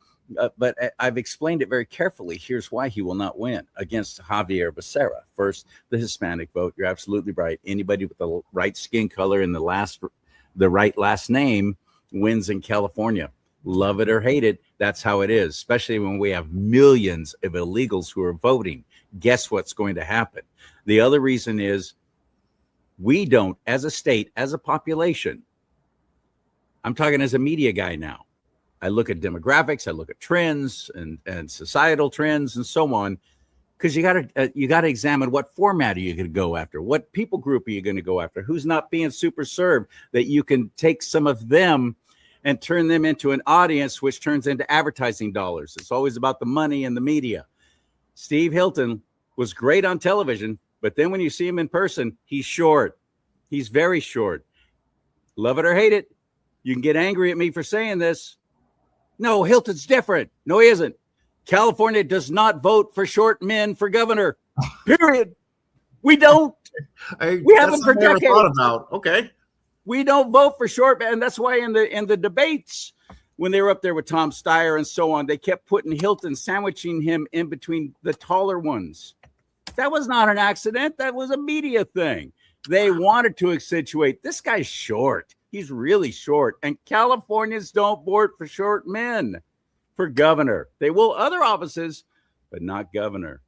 But I've explained it very carefully. Here's why he will not win against Javier Becerra. First, the Hispanic vote. You're absolutely right. Anybody with the right skin color and the right last name wins in California. Love it or hate it, that's how it is, especially when we have millions of illegals who are voting. Guess what's going to happen? The other reason is we don't, as a state, as a population, I'm talking as a media guy now. I look at demographics, I look at trends and societal trends and so on, because you got to examine what format are you going to go after, what people group are you going to go after, who's not being super served, that you can take some of them and turn them into an audience, which turns into advertising dollars. It's always about the money and the media. Steve Hilton was great on television, but then when you see him in person, he's short. He's very short. Love it or hate it. You can get angry at me for saying this. No, Hilton's different. No, he isn't. California does not vote for short men for governor. Period. We don't. We haven't for decades. Thought about. Okay. We don't vote for short men. And that's why in the debates, when they were up there with Tom Steyer and so on, they kept putting Hilton, sandwiching him in between the taller ones. That was not an accident. That was a media thing. They wanted to accentuate, this guy's short. He's really short. And Californians don't vote for short men for governor. They will other offices, but not governor.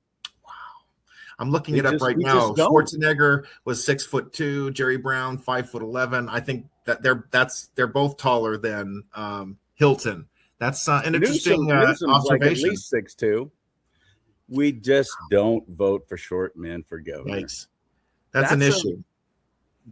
I'm looking it up right now. Schwarzenegger was 6'2", Jerry Brown 5'11". I think that they're both taller than Hilton. That's an interesting Newsom's observation. Like at least 6'2". We just don't vote for short men for governor. Yikes. That's an issue.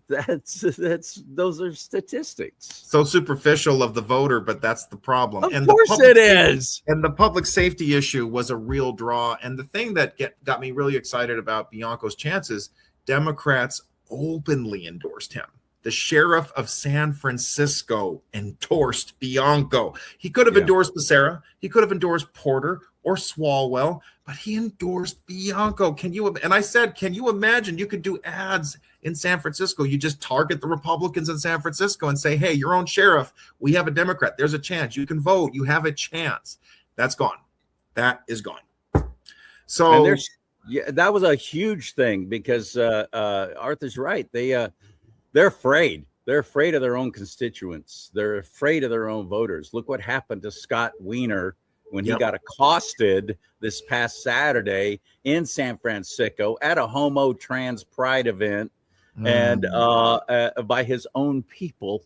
Those are statistics. So superficial of the voter, but that's the problem. Of course it is. And the public safety issue was a real draw. And the thing that got me really excited about Bianco's chances, Democrats openly endorsed him. The sheriff of San Francisco endorsed Bianco. He could have endorsed Becerra. He could have endorsed Porter or Swalwell, but he endorsed Bianco. And I said, can you imagine you could do ads in San Francisco? You just target the Republicans in San Francisco and say, hey, your own sheriff, we have a Democrat. There's a chance. You can vote. You have a chance. That's gone. That is gone. So that was a huge thing because Arthur's right. They're afraid. They're afraid of their own constituents. They're afraid of their own voters. Look what happened to Scott Wiener when he got accosted this past Saturday in San Francisco at a homo trans pride event and by his own people,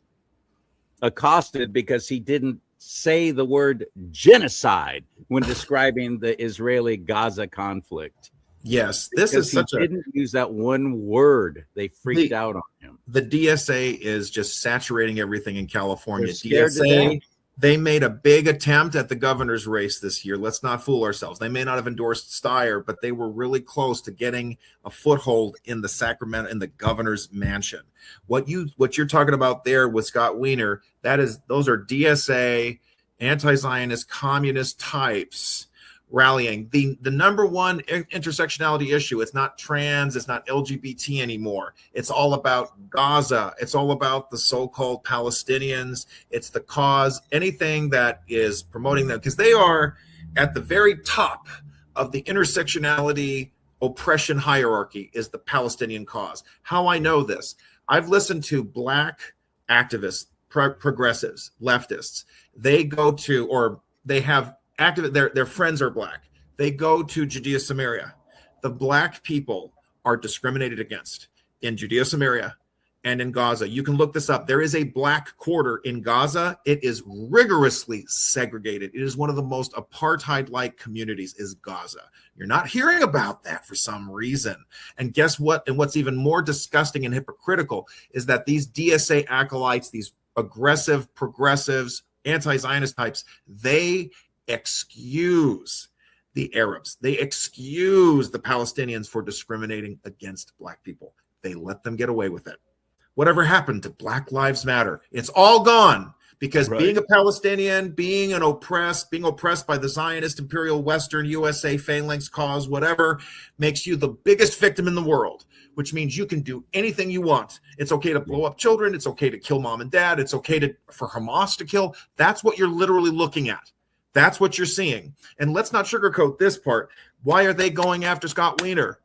accosted because he didn't say the word genocide when describing the Israeli-Gaza conflict. Yes, this is such he didn't use that one word. They freaked out on him. The DSA is just saturating everything in California. DSA, they made a big attempt at the governor's race this year. Let's not fool ourselves. They may not have endorsed Steyer, but they were really close to getting a foothold in the governor's mansion. What you're talking about there with Scott Wiener, those are DSA, anti-Zionist, communist types rallying. The number one intersectionality issue, it's not trans, it's not LGBT anymore. It's all about Gaza. It's all about the so-called Palestinians. It's the cause, anything that is promoting them, because they are at the very top of the intersectionality oppression hierarchy is the Palestinian cause. How I know this, I've listened to Black activists, progressives, leftists. They go to, or they have their friends are Black. They go to Judea Samaria. The Black people are discriminated against in Judea Samaria and in Gaza. You can look this up. There is a Black quarter in Gaza. It is rigorously segregated. It is one of the most apartheid-like communities is Gaza. You're not hearing about that for some reason. And guess what? And what's even more disgusting and hypocritical is that these DSA acolytes, these aggressive progressives, anti-Zionist types, they excuse the Arabs. They excuse the Palestinians for discriminating against Black people. They let them get away with it. Whatever happened to Black Lives Matter? It's all gone because Right. being a Palestinian, being oppressed by the Zionist imperial Western USA phalanx cause, whatever, makes you the biggest victim in the world, which means you can do anything you want. It's okay to blow up children. It's okay to kill mom and dad. It's okay for Hamas to kill. That's what you're literally looking at. That's what you're seeing. And let's not sugarcoat this part. Why are they going after Scott Wiener?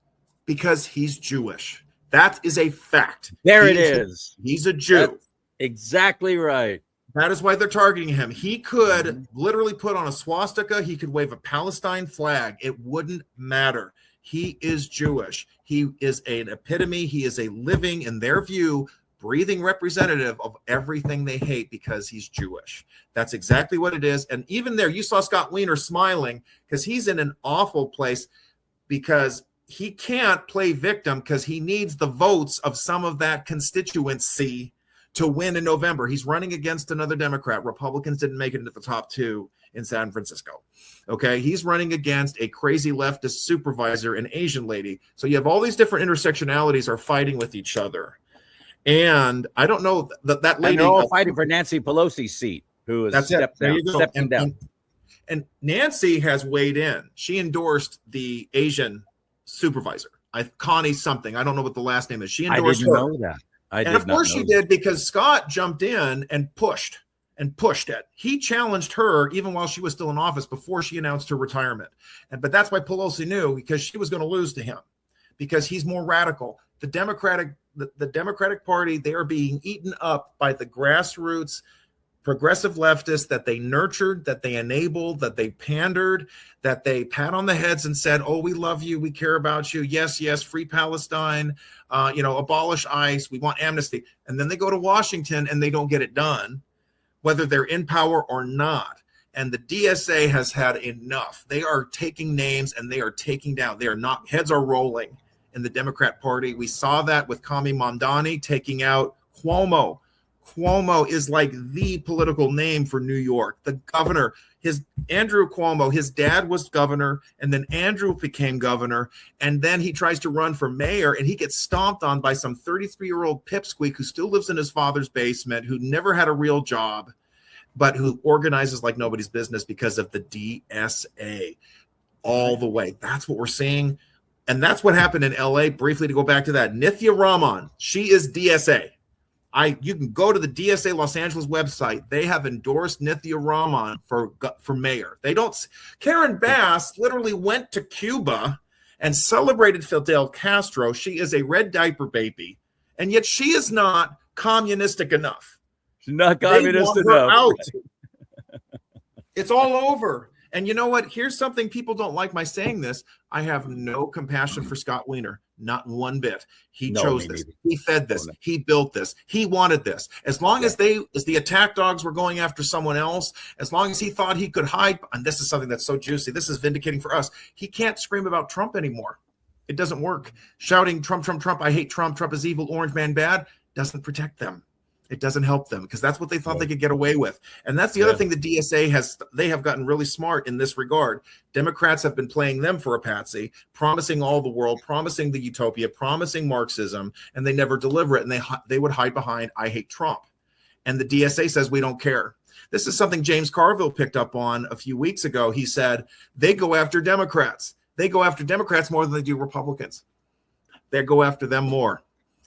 Because he's Jewish. That is a fact. There it is. He's a Jew. That's exactly right. That is why they're targeting him. He could literally put on a swastika. He could wave a Palestine flag. It wouldn't matter. He is Jewish. He is an epitome. He is a living, in their view, breathing representative of everything they hate because he's Jewish. That's exactly what it is. And even there, you saw Scott Wiener smiling because he's in an awful place because he can't play victim because he needs the votes of some of that constituency to win in November. He's running against another Democrat. Republicans didn't make it into the top 2 in San Francisco. Okay, he's running against a crazy leftist supervisor, an Asian lady. So you have all these different intersectionalities are fighting with each other. And I don't know that lady. And they're all fighting for Nancy Pelosi's seat, who has stepping down. And Nancy has weighed in. She endorsed the Asian supervisor, Connie something. I don't know what the last name is. She endorsed I didn't her. know that. And of course she did, because Scott jumped in and pushed it. He challenged her even while she was still in office before she announced her retirement. But that's why Pelosi knew, because she was going to lose to him because he's more radical. The Democratic Party, they are being eaten up by the grassroots progressive leftists that they nurtured, that they enabled, that they pandered, that they pat on the heads and said, oh, we love you, we care about you, yes, free Palestine, abolish ICE, we want amnesty. And then they go to Washington and they don't get it done, whether they're in power or not. And the DSA has had enough. They are taking names and they are taking down. They are not, heads are rolling in the Democrat Party. We saw that with Kami Mamdani taking out Cuomo. Cuomo is like the political name for New York. The governor, Andrew Cuomo, his dad was governor, and then Andrew became governor, and then he tries to run for mayor, and he gets stomped on by some 33-year-old pipsqueak who still lives in his father's basement, who never had a real job, but who organizes like nobody's business because of the DSA all the way. That's what we're seeing. And that's what happened in LA. Briefly, to go back to that, Nithya Raman, she is DSA. You can go to the DSA Los Angeles website. They have endorsed Nithya Raman for mayor. They don't. Karen Bass literally went to Cuba and celebrated Fidel Castro. She is a red diaper baby, and yet she is not communistic enough. She's not communist enough. Out. It's all over. And you know what? Here's something people don't like my saying this. I have no compassion for Scott Wiener. Not one bit. He chose this. He fed this. He built this. He wanted this. As long as the attack dogs were going after someone else, as long as he thought he could hide, and this is something that's so juicy. This is vindicating for us. He can't scream about Trump anymore. It doesn't work. Shouting Trump, Trump, Trump, I hate Trump, Trump is evil, orange man bad, doesn't protect them. It doesn't help them because that's what they thought they could get away with. And that's the other thing the DSA they have gotten really smart in this regard. Democrats have been playing them for a patsy, promising all the world, promising the utopia, promising Marxism, and they never deliver it. And they would hide behind, I hate Trump. And the DSA says, we don't care. This is something James Carville picked up on a few weeks ago. He said, they go after Democrats. They go after Democrats more than they do Republicans. They go after them more.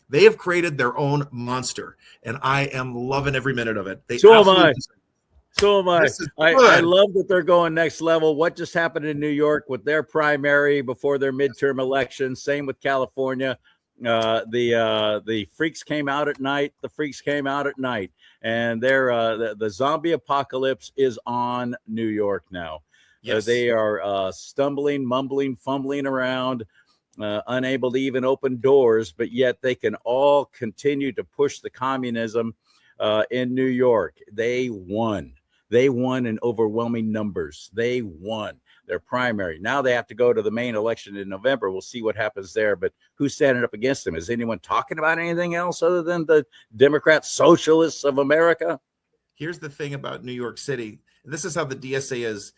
They have created their own monster, and I am loving every minute of it. So am I. I love that they're going next level. What just happened in New York with their primary before their midterm election? Same with California. The freaks came out at night. And the zombie apocalypse is on New York now. Yes. They are stumbling, mumbling, fumbling around. Unable to even open doors, but yet they can all continue to push the communism in New York. They won in overwhelming numbers. They won their primary. Now they have to go to the main election in November. We'll see what happens there, but who's standing up against them? Is anyone talking about anything else other than the Democrat Socialists of America? Here's the thing about New York City. This is how the DSA is.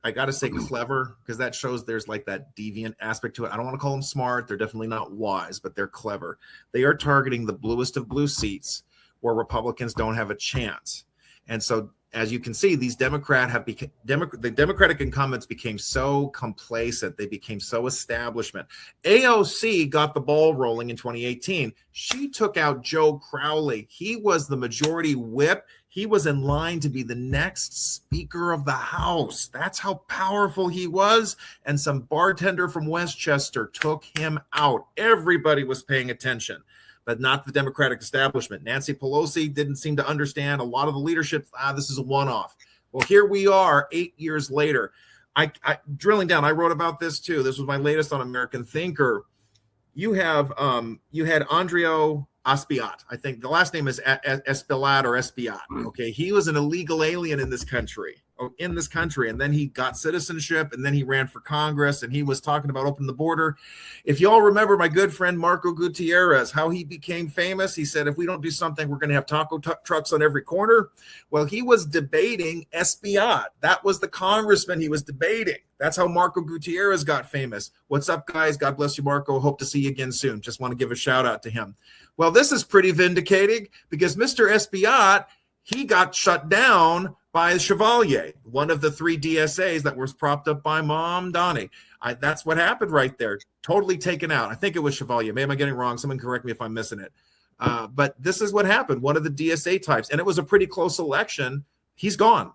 I got to say clever, because that shows there's like that deviant aspect to it. I don't want to call them smart. They're definitely not wise, but they're clever. They are targeting the bluest of blue seats where Republicans don't have a chance. And so, as you can see, these the Democratic incumbents became so complacent. They became so establishment. AOC got the ball rolling in 2018. She took out Joe Crowley. He was the majority whip. He was in line to be the next Speaker of the House. That's how powerful he was. And some bartender from Westchester took him out. Everybody was paying attention, but not the Democratic establishment. Nancy Pelosi didn't seem to understand. A lot of the leadership, this is a one-off. Well, here we are 8 years later. I drilling down, I wrote about this too. This was my latest on American Thinker. You had Andreo Aspiat. I think the last name is Espilat or Espiat. Okay, he was an illegal alien in this country, and then he got citizenship, and then he ran for Congress, and he was talking about opening the border. If you all remember my good friend Marco Gutierrez, how he became famous, he said, if we don't do something, we're going to have taco trucks on every corner. Well, he was debating Espiat. That was the congressman he was debating. That's how Marco Gutierrez got famous. What's up, guys? God bless you, Marco. Hope to see you again soon. Just want to give a shout out to him. Well, this is pretty vindicating because Mr. Espiat, he got shut down by Chevalier, one of the 3 DSAs that was propped up by Mom Donnie. That's what happened right there. Totally taken out. I think it was Chevalier. Maybe I'm getting it wrong. Someone correct me if I'm missing it. But this is what happened. One of the DSA types, and it was a pretty close election. He's gone.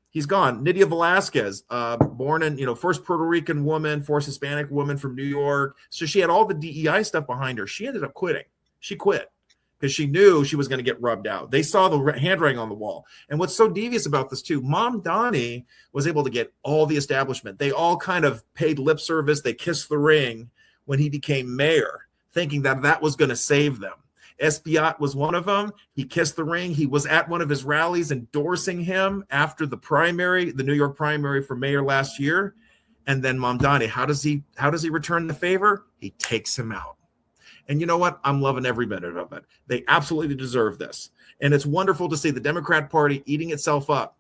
He's gone. Nydia Velasquez, born in, first Puerto Rican woman, first Hispanic woman from New York. So she had all the DEI stuff behind her. She ended up quitting. She quit because she knew she was going to get rubbed out. They saw the handwriting on the wall. And what's so devious about this too, Mom Donnie was able to get all the establishment. They all kind of paid lip service. They kissed the ring when he became mayor, thinking that that was going to save them. Espiat was one of them. He kissed the ring. He was at one of his rallies endorsing him after the primary, the New York primary for mayor last year. And then Mom Donnie, how does he return the favor? He takes him out. And you know what? I'm loving every minute of it. They absolutely deserve this. And it's wonderful to see the Democrat Party eating itself up.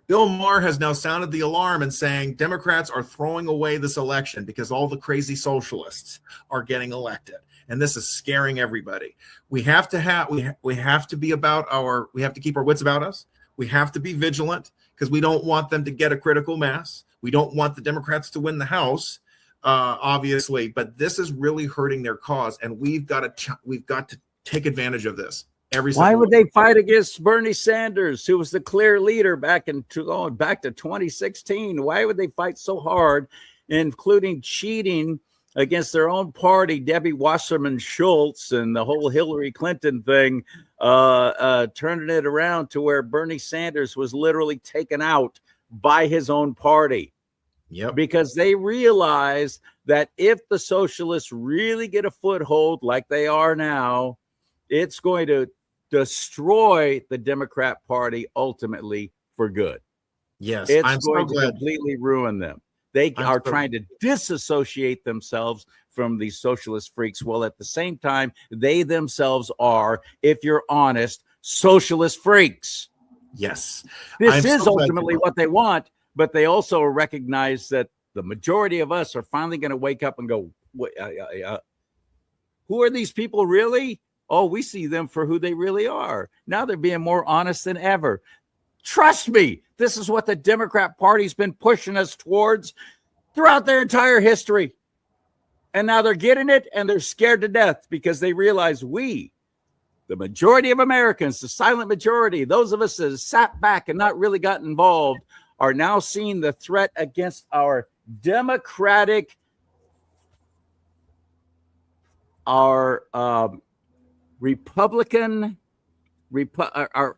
Bill Maher has now sounded the alarm and saying Democrats are throwing away this election because all the crazy socialists are getting elected. And this is scaring everybody. We have to be about we have to keep our wits about us. We have to be vigilant because we don't want them to get a critical mass. We don't want the Democrats to win the House. Obviously, but this is really hurting their cause, and we've got to take advantage of this. Why would they fight against Bernie Sanders, who was the clear leader back to 2016? Why would they fight so hard, including cheating against their own party, Debbie Wasserman Schultz, and the whole Hillary Clinton thing, turning it around to where Bernie Sanders was literally taken out by his own party? Yep. Because they realize that if the socialists really get a foothold like they are now, it's going to destroy the Democrat Party ultimately for good. Yes, it's going to completely ruin them. They are trying to disassociate themselves from these socialist freaks. Well, at the same time, they themselves are, if you're honest, socialist freaks. Yes. This is ultimately what they want. But they also recognize that the majority of us are finally going to wake up and go, who are these people really? Oh, we see them for who they really are. Now they're being more honest than ever. Trust me, this is what the Democrat Party's been pushing us towards throughout their entire history. And now they're getting it, and they're scared to death because they realize the majority of Americans, the silent majority, those of us that have sat back and not really got involved, are now seeing the threat against our democratic, our Republican, they're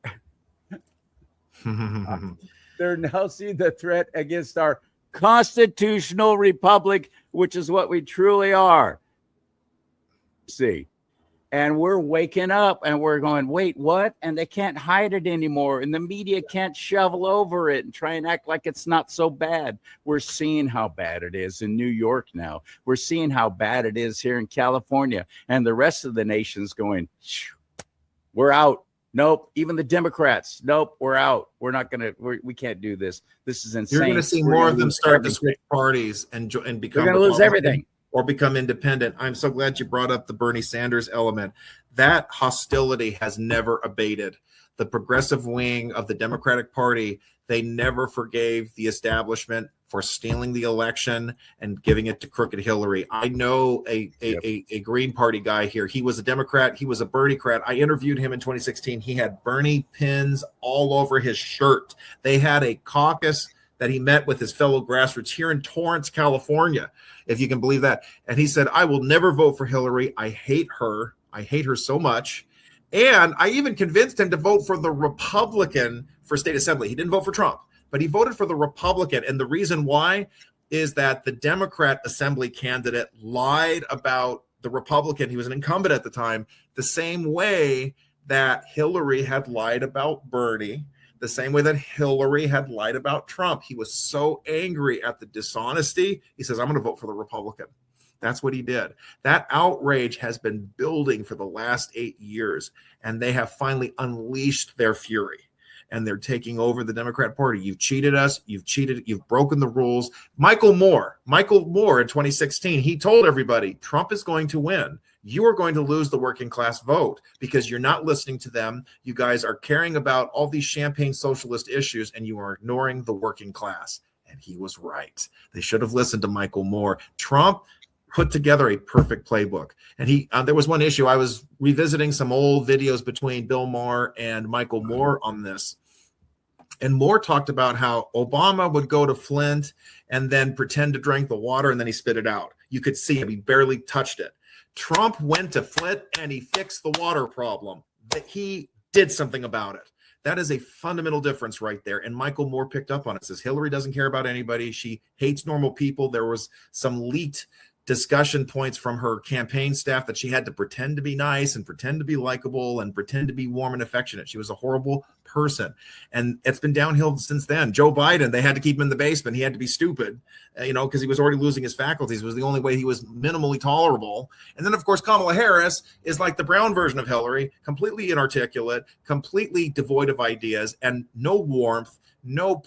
now seeing the threat against our constitutional republic, which is what we truly are. See. And we're waking up and we're going, wait, what? And they can't hide it anymore. And the media can't shovel over it and try and act like it's not so bad. We're seeing how bad it is in New York now. We're seeing how bad it is here in California. And the rest of the nation's going, we're out. Nope. Even the Democrats. Nope. We're out. We're not going to, we can't do this. This is insane. You're going to see more of them start to switch parties and become. We're going to lose everything. Or become independent. I'm so glad you brought up the Bernie Sanders element. That hostility has never abated. the progressive wing of the Democratic Party, they never forgave the establishment for stealing the election and giving it to crooked Hillary. I know a Green Party guy here. He was a Democrat. He was a Bernie-crat. I interviewed him in 2016. He had Bernie pins all over his shirt. They had a caucus that he met with his fellow grassroots here in Torrance, California, if you can believe that. And he said, I will never vote for Hillary. I hate her. I hate her so much. And I even convinced him to vote for the Republican for state assembly. He didn't vote for Trump, but he voted for the Republican. And the reason why is that the Democrat assembly candidate lied about the Republican. He was an incumbent at the time, the same way that Hillary had lied about Bernie, the same way that Hillary had lied about Trump. He was so angry at the dishonesty. He says, I'm going to vote for the Republican. That's what he did. That outrage has been building for the last 8 years, and they have finally unleashed their fury, and they're taking over the Democrat Party. You've cheated us. You've broken the rules. Michael Moore in 2016, he told everybody, Trump is going to win. You are going to lose the working class vote because you're not listening to them. You guys are caring about all these champagne socialist issues, and you are ignoring the working class. And he was right. They should have listened to Michael Moore. Trump put together a perfect playbook. And there was one issue. I was revisiting some old videos between Bill Maher and Michael Moore on this. And Moore talked about how Obama would go to Flint and then pretend to drink the water, and then he spit it out. You could see him. He barely touched it. Trump went to Flint and he fixed the water problem. He did something about it. That is a fundamental difference right there. And Michael Moore picked up on it. Says Hillary doesn't care about anybody. She hates normal people. There was some leaked discussion points from her campaign staff that she had to pretend to be nice and pretend to be likable and pretend to be warm and affectionate. She was a horrible person. And it's been downhill since then. Joe Biden, they had to keep him in the basement. He had to be stupid, because he was already losing his faculties. It was the only way he was minimally tolerable. And then, of course, Kamala Harris is like the Brown version of Hillary, completely inarticulate, completely devoid of ideas, and no warmth, no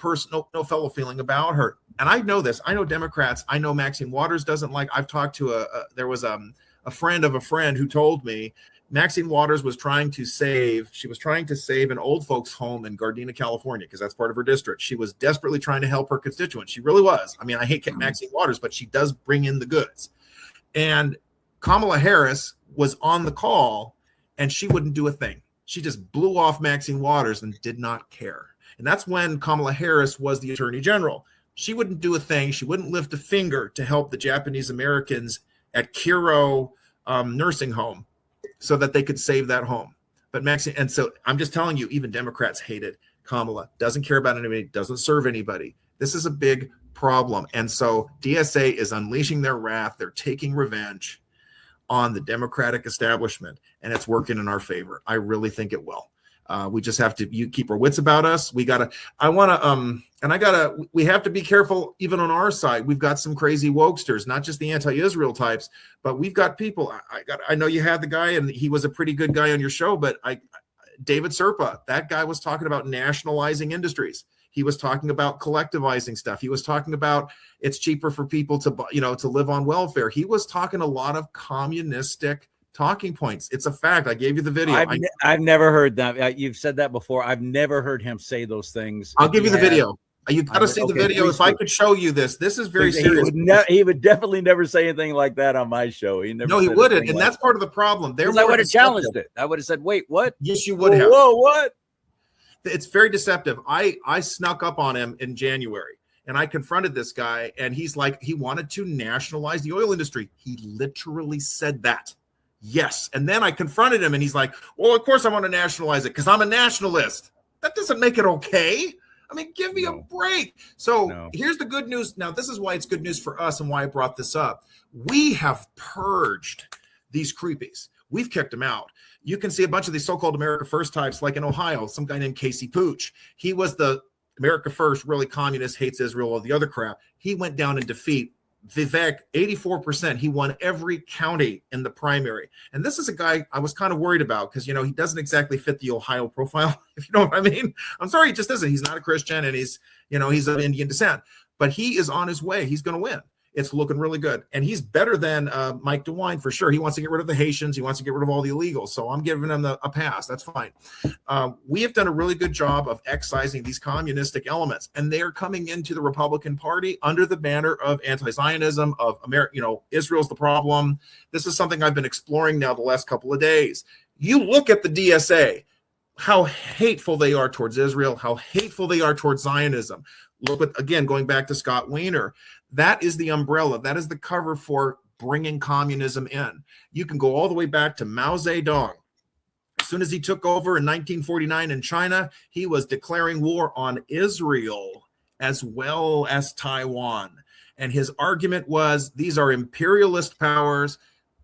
fellow feeling about her. And I know this. I know Democrats. I know Maxine Waters doesn't like. I've talked to there was a friend of a friend who told me Maxine Waters was trying to save an old folks home in Gardena, California, because that's part of her district. She was desperately trying to help her constituents. She really was. I mean, I hate Maxine Waters, but she does bring in the goods. And Kamala Harris was on the call, and she wouldn't do a thing. She just blew off Maxine Waters and did not care. And that's when Kamala Harris was the Attorney General. She wouldn't do a thing. She wouldn't lift a finger to help the Japanese Americans at Kiro nursing home so that they could save that home. But Maxine, and so I'm just telling you, even Democrats hated Kamala. Doesn't care about anybody, doesn't serve anybody. This is a big problem. And so DSA is unleashing their wrath. They're taking revenge on the Democratic establishment, and it's working in our favor. I really think it will. We just have to keep our wits about us. We have to be careful even on our side. We've got some crazy wokesters, not just the anti-Israel types, but we've got people. I know you had the guy and he was a pretty good guy on your show, but David Serpa, that guy was talking about nationalizing industries. He was talking about collectivizing stuff. He was talking about it's cheaper for people to live on welfare. He was talking a lot of communistic talking points. It's a fact. I gave you the video. I've never heard that. You've said that before. I've never heard him say those things. I'll give you the video. You got to see the video. If I could show you this is very serious. He would definitely never say anything like that on my show. He wouldn't. And that's part of the problem. I would have challenged it. I would have said, wait, what? Yes, you would have. Whoa, what? It's very deceptive. I snuck up on him in January and I confronted this guy, and he's like, he wanted to nationalize the oil industry. He literally said that. Yes. And then I confronted him and he's like, well, of course I want to nationalize it because I'm a nationalist. That doesn't make it okay. I mean, give me a break. So here's the good news. Now, this is why it's good news for us and why I brought this up. We have purged these creepies. We've kicked them out. You can see a bunch of these so-called America First types, like in Ohio, some guy named Casey Pooch. He was the America First, really communist, hates Israel, all the other crap. He went down in defeat. Vivek, 84%. He won every county in the primary. And this is a guy I was kind of worried about because, he doesn't exactly fit the Ohio profile, if you know what I mean. I'm sorry, he just isn't. He's not a Christian, and he's of Indian descent. But he is on his way. He's going to win. It's looking really good. And he's better than Mike DeWine for sure. He wants to get rid of the Haitians. He wants to get rid of all the illegals. So I'm giving him a pass. That's fine. We have done a really good job of excising these communistic elements, and they are coming into the Republican Party under the banner of anti-Zionism, of America. Israel's the problem. This is something I've been exploring now the last couple of days. You look at the DSA, how hateful they are towards Israel, how hateful they are towards Zionism. Look at, again, going back to Scott Wiener, that is the umbrella. That is the cover for bringing communism in. You can go all the way back to Mao Zedong. As soon as he took over in 1949 in China, he was declaring war on Israel as well as Taiwan. And his argument was these are imperialist powers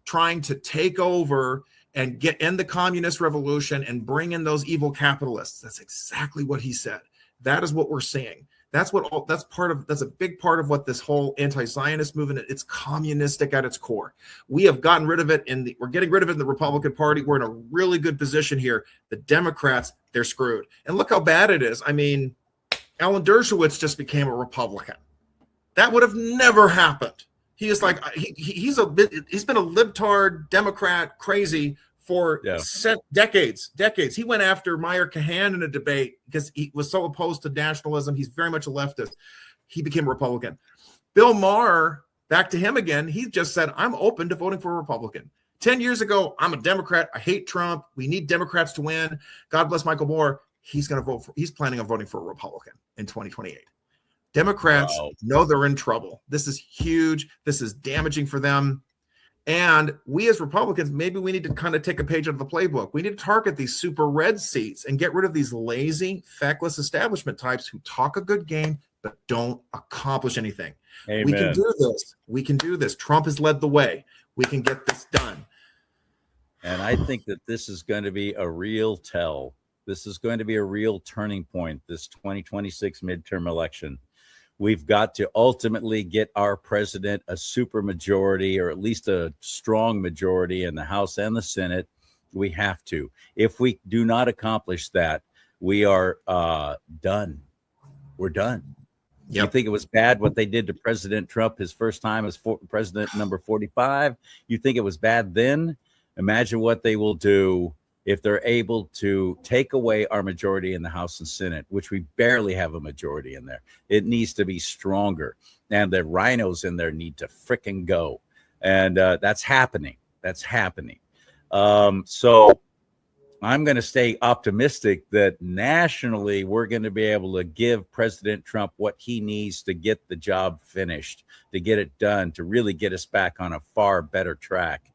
trying to take over and end the communist revolution and bring in those evil capitalists. That's exactly what he said. That is what we're seeing. That's a big part of what this whole anti-Zionist movement, it's communistic at its core. We have gotten rid of it we're getting rid of it in the Republican Party. We're in a really good position here. The Democrats, they're screwed. And look how bad it is. I mean, Alan Dershowitz just became a Republican. That would have never happened. He is like, he's been a libtard Democrat crazy for decades. He went after Meyer Kahan in a debate because he was so opposed to nationalism. He's very much a leftist. He became a Republican. Bill Maher, back to him again. He just said, I'm open to voting for a Republican. 10 years ago, I'm a Democrat. I hate Trump. We need Democrats to win. God bless Michael Moore. He's planning on voting for a Republican in 2028. Democrats know they're in trouble. This is huge. This is damaging for them. And we as Republicans, maybe we need to kind of take a page out of the playbook. We need to target these super red seats and get rid of these lazy, feckless establishment types who talk a good game but don't accomplish anything. Amen. We can do this. We can do this. Trump has led the way. We can get this done. And I think that this is going to be a real tell. This is going to be a real turning point, this 2026 midterm election. We've got to ultimately get our president a super majority, or at least a strong majority in the House and the Senate. We have to. If we do not accomplish that, we are done. We're done. Yep. You think it was bad what they did to President Trump his first time as president number 45? You think it was bad then? Imagine what they will do if they're able to take away our majority in the House and Senate, which we barely have a majority in there. It needs to be stronger. And the rhinos in there need to frickin' go. And that's happening. That's happening. So I'm going to stay optimistic that nationally we're going to be able to give President Trump what he needs to get the job finished, to get it done, to really get us back on a far better track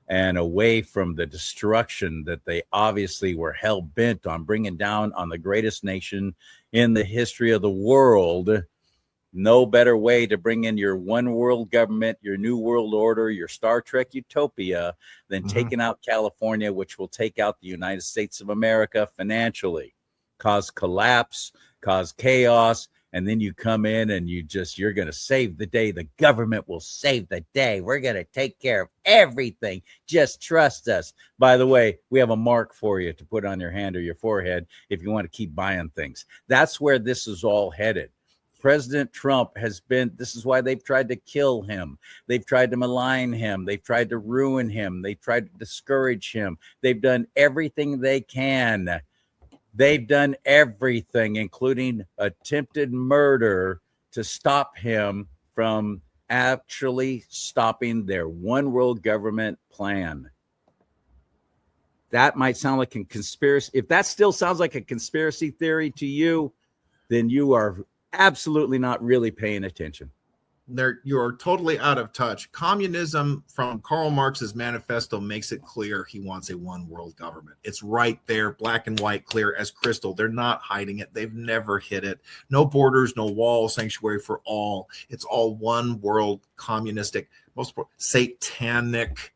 and away from the destruction that they obviously were hell-bent on bringing down on the greatest nation in the history of the world. No better way to bring in your one world government, your new world order, your Star Trek utopia than taking out California, which will take out the United States of America financially, cause collapse, cause chaos. And then you come in and you're going to save the day. The government will save the day. We're going to take care of everything. Just trust us. By the way, we have a mark for you to put on your hand or your forehead if you want to keep buying things. That's where this is all headed. President Trump this is why they've tried to kill him. They've tried to malign him. They've tried to ruin him. They've tried to discourage him. They've done everything they can. They've done everything, including attempted murder, to stop him from actually stopping their one world government plan. That might sound like a conspiracy. If that still sounds like a conspiracy theory to you, then you are absolutely not really paying attention. You're totally out of touch. Communism, from Karl Marx's manifesto, makes it clear he wants a one world government. It's right there, black and white, clear as crystal. They're not hiding it. They've never hid it. No borders, no wall, sanctuary for all. It's all one world, communistic, satanic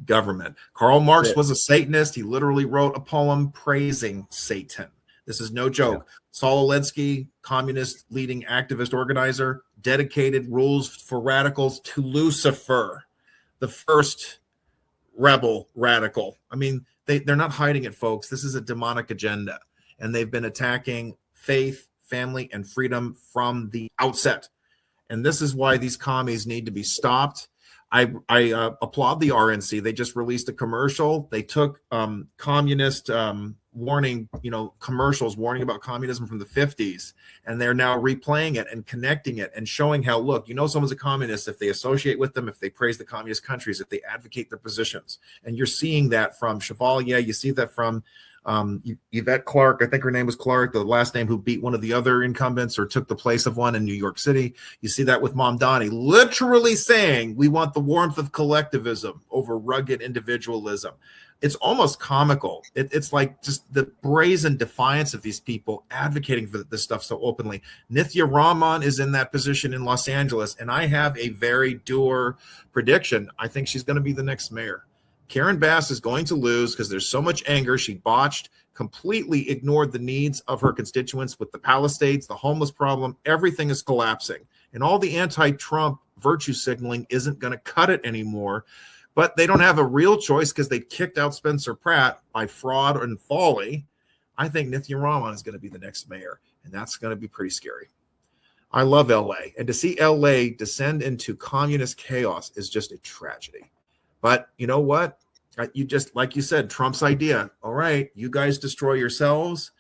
government. Karl Marx was a Satanist. He literally wrote a poem praising Satan. This is no joke. Yeah. Saul Alinsky, communist leading activist organizer, dedicated rules for radicals to Lucifer, the first rebel radical. I mean, they're not hiding it, folks. This is a demonic agenda, and they've been attacking faith, family, and freedom from the outset. And this is why these commies need to be stopped. I applaud the RNC. They just released a commercial. They took communist warning, commercials warning about communism from the 50s, and they're now replaying it and connecting it and showing how, look, someone's a communist if they associate with them, if they praise the communist countries, if they advocate their positions. And you're seeing that from Chevalier. You see that from Yvette Clark, I think her name was Clark, the last name who beat one of the other incumbents or took the place of one in New York City. You see that with Mamdani, literally saying we want the warmth of collectivism over rugged individualism. It's almost comical. It's like just the brazen defiance of these people advocating for this stuff so openly. Nithya Raman is in that position in Los Angeles, and I have a very dour prediction. I think she's going to be the next mayor. Karen Bass is going to lose because there's so much anger. She botched, completely ignored the needs of her constituents with the Palisades, the homeless problem. Everything is collapsing. And all the anti-Trump virtue signaling isn't going to cut it anymore. But they don't have a real choice because they kicked out Spencer Pratt by fraud and folly. I think Nithya Raman is going to be the next mayor, and that's going to be pretty scary. I love LA, and to see LA descend into communist chaos is just a tragedy. But you know what? You just, like you said, Trump's idea. All right, you guys destroy yourselves,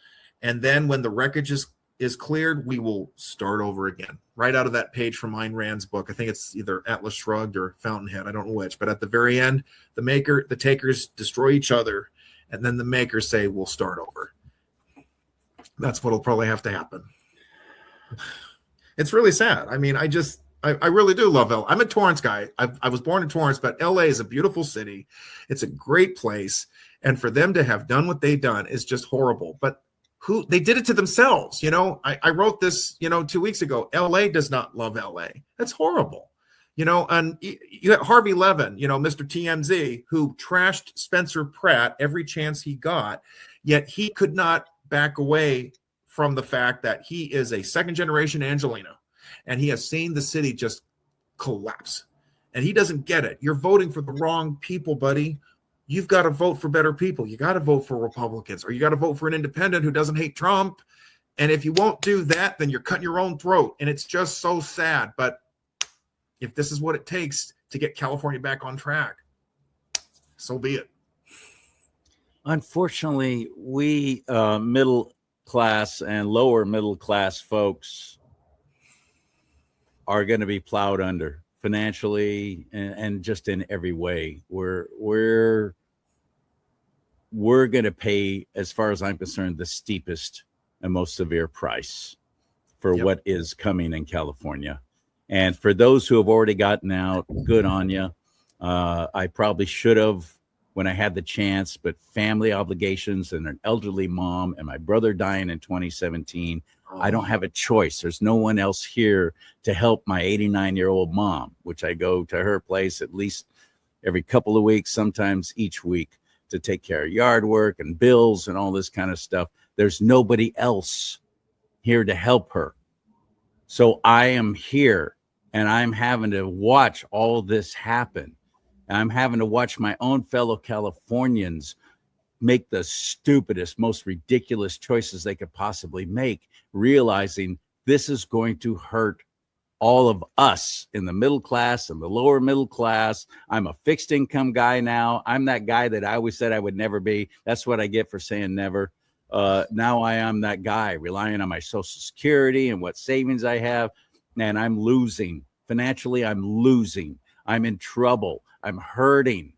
and then when the wreckage is cleared, we will start over again. Right out of that page from Ayn Rand's book. I think it's either Atlas Shrugged or Fountainhead. I don't know which. But at the very end, the takers destroy each other, and then the makers say, we'll start over. That's what'll probably have to happen. It's really sad. I mean, I really do love LA. I'm a Torrance guy. I was born in Torrance, but LA is a beautiful city. It's a great place. And for them to have done what they've done is just horrible. But they did it to themselves. I wrote this, 2 weeks ago. LA does not love LA. That's horrible. And you have Harvey Levin, Mr. TMZ, who trashed Spencer Pratt every chance he got, yet he could not back away from the fact that he is a second generation Angelino. And he has seen the city just collapse. And he doesn't get it. You're voting for the wrong people, buddy. You've got to vote for better people. You got to vote for Republicans, or you got to vote for an independent who doesn't hate Trump. And if you won't do that, then you're cutting your own throat. And it's just so sad. But if this is what it takes to get California back on track, so be it. Unfortunately, we middle class and lower middle class folks are going to be plowed under financially and just in every way. We're going to pay, as far as I'm concerned, the steepest and most severe price for what is coming in California. And for those who have already gotten out, good on you. I probably should have when I had the chance, but family obligations and an elderly mom and my brother dying in 2017, I don't have a choice. There's no one else here to help my 89-year-old mom, which I go to her place at least every couple of weeks, sometimes each week, to take care of yard work and bills and all this kind of stuff. There's nobody else here to help her. So I am here, and I'm having to watch all this happen. I'm having to watch my own fellow Californians make the stupidest, most ridiculous choices they could possibly make, realizing this is going to hurt all of us in the middle class and the lower middle class. I'm a fixed income guy now. I'm that guy that I always said I would never be. That's what I get for saying never. Now I am that guy relying on my Social Security and what savings I have. And I'm losing. Financially, I'm losing. I'm in trouble. I'm hurting.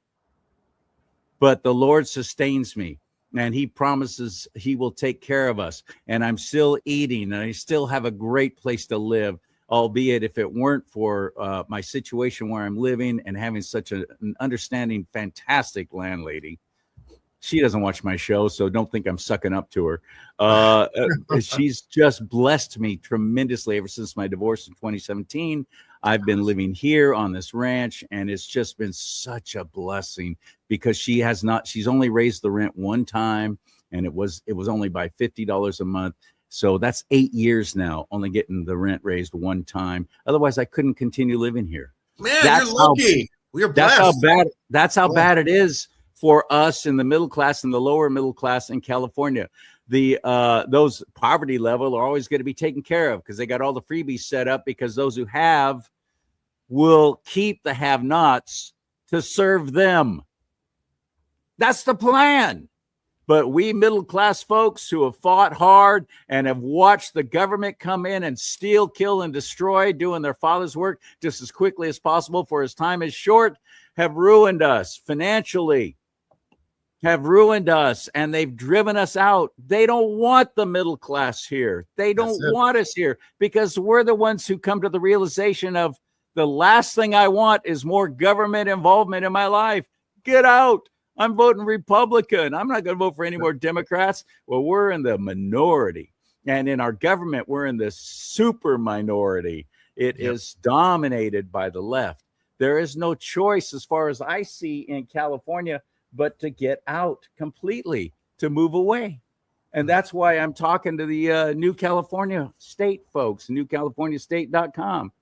But the Lord sustains me, and he promises he will take care of us. And I'm still eating, and I still have a great place to live, albeit if it weren't for my situation where I'm living and having such an understanding, fantastic landlady. She doesn't watch my show, so don't think I'm sucking up to her. She's just blessed me tremendously ever since my divorce in 2017. I've been living here on this ranch, and it's just been such a blessing because she's only raised the rent one time, and it was only by $50 a month. So that's 8 years now, only getting the rent raised one time. Otherwise, I couldn't continue living here. Man, you're lucky. We're blessed. That's how bad it is for us in the middle class and the lower middle class in California. the those poverty level are always going to be taken care of because they got all the freebies set up, because those who have will keep the have-nots to serve them. That's the plan. But we middle-class folks who have fought hard and have watched the government come in and steal, kill, and destroy, doing their father's work just as quickly as possible, for his time is short, have ruined us financially, have ruined us, and they've driven us out. They don't want the middle class here. They don't want us here, because we're the ones who come to the realization of, the last thing I want is more government involvement in my life. Get out. I'm voting Republican. I'm not going to vote for any more Democrats. Well, we're in the minority. And in our government, we're in the super minority. It is dominated by the left. There is no choice, as far as I see in California, but to get out completely, to move away. And that's why I'm talking to the New California State folks, newcaliforniastate.com.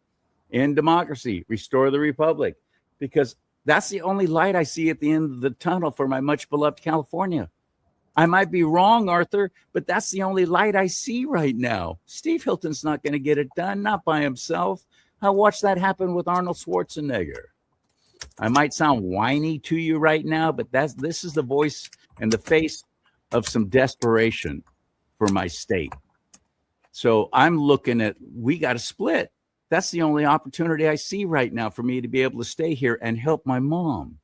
End democracy, restore the republic, because that's the only light I see at the end of the tunnel for my much beloved California. I might be wrong, Arthur, but that's the only light I see right now. Steve Hilton's not going to get it done, not by himself. I watched that happen with Arnold Schwarzenegger. I might sound whiny to you right now, but this is the voice and the face of some desperation for my state. So I'm looking at, we got to split. That's the only opportunity I see right now for me to be able to stay here and help my mom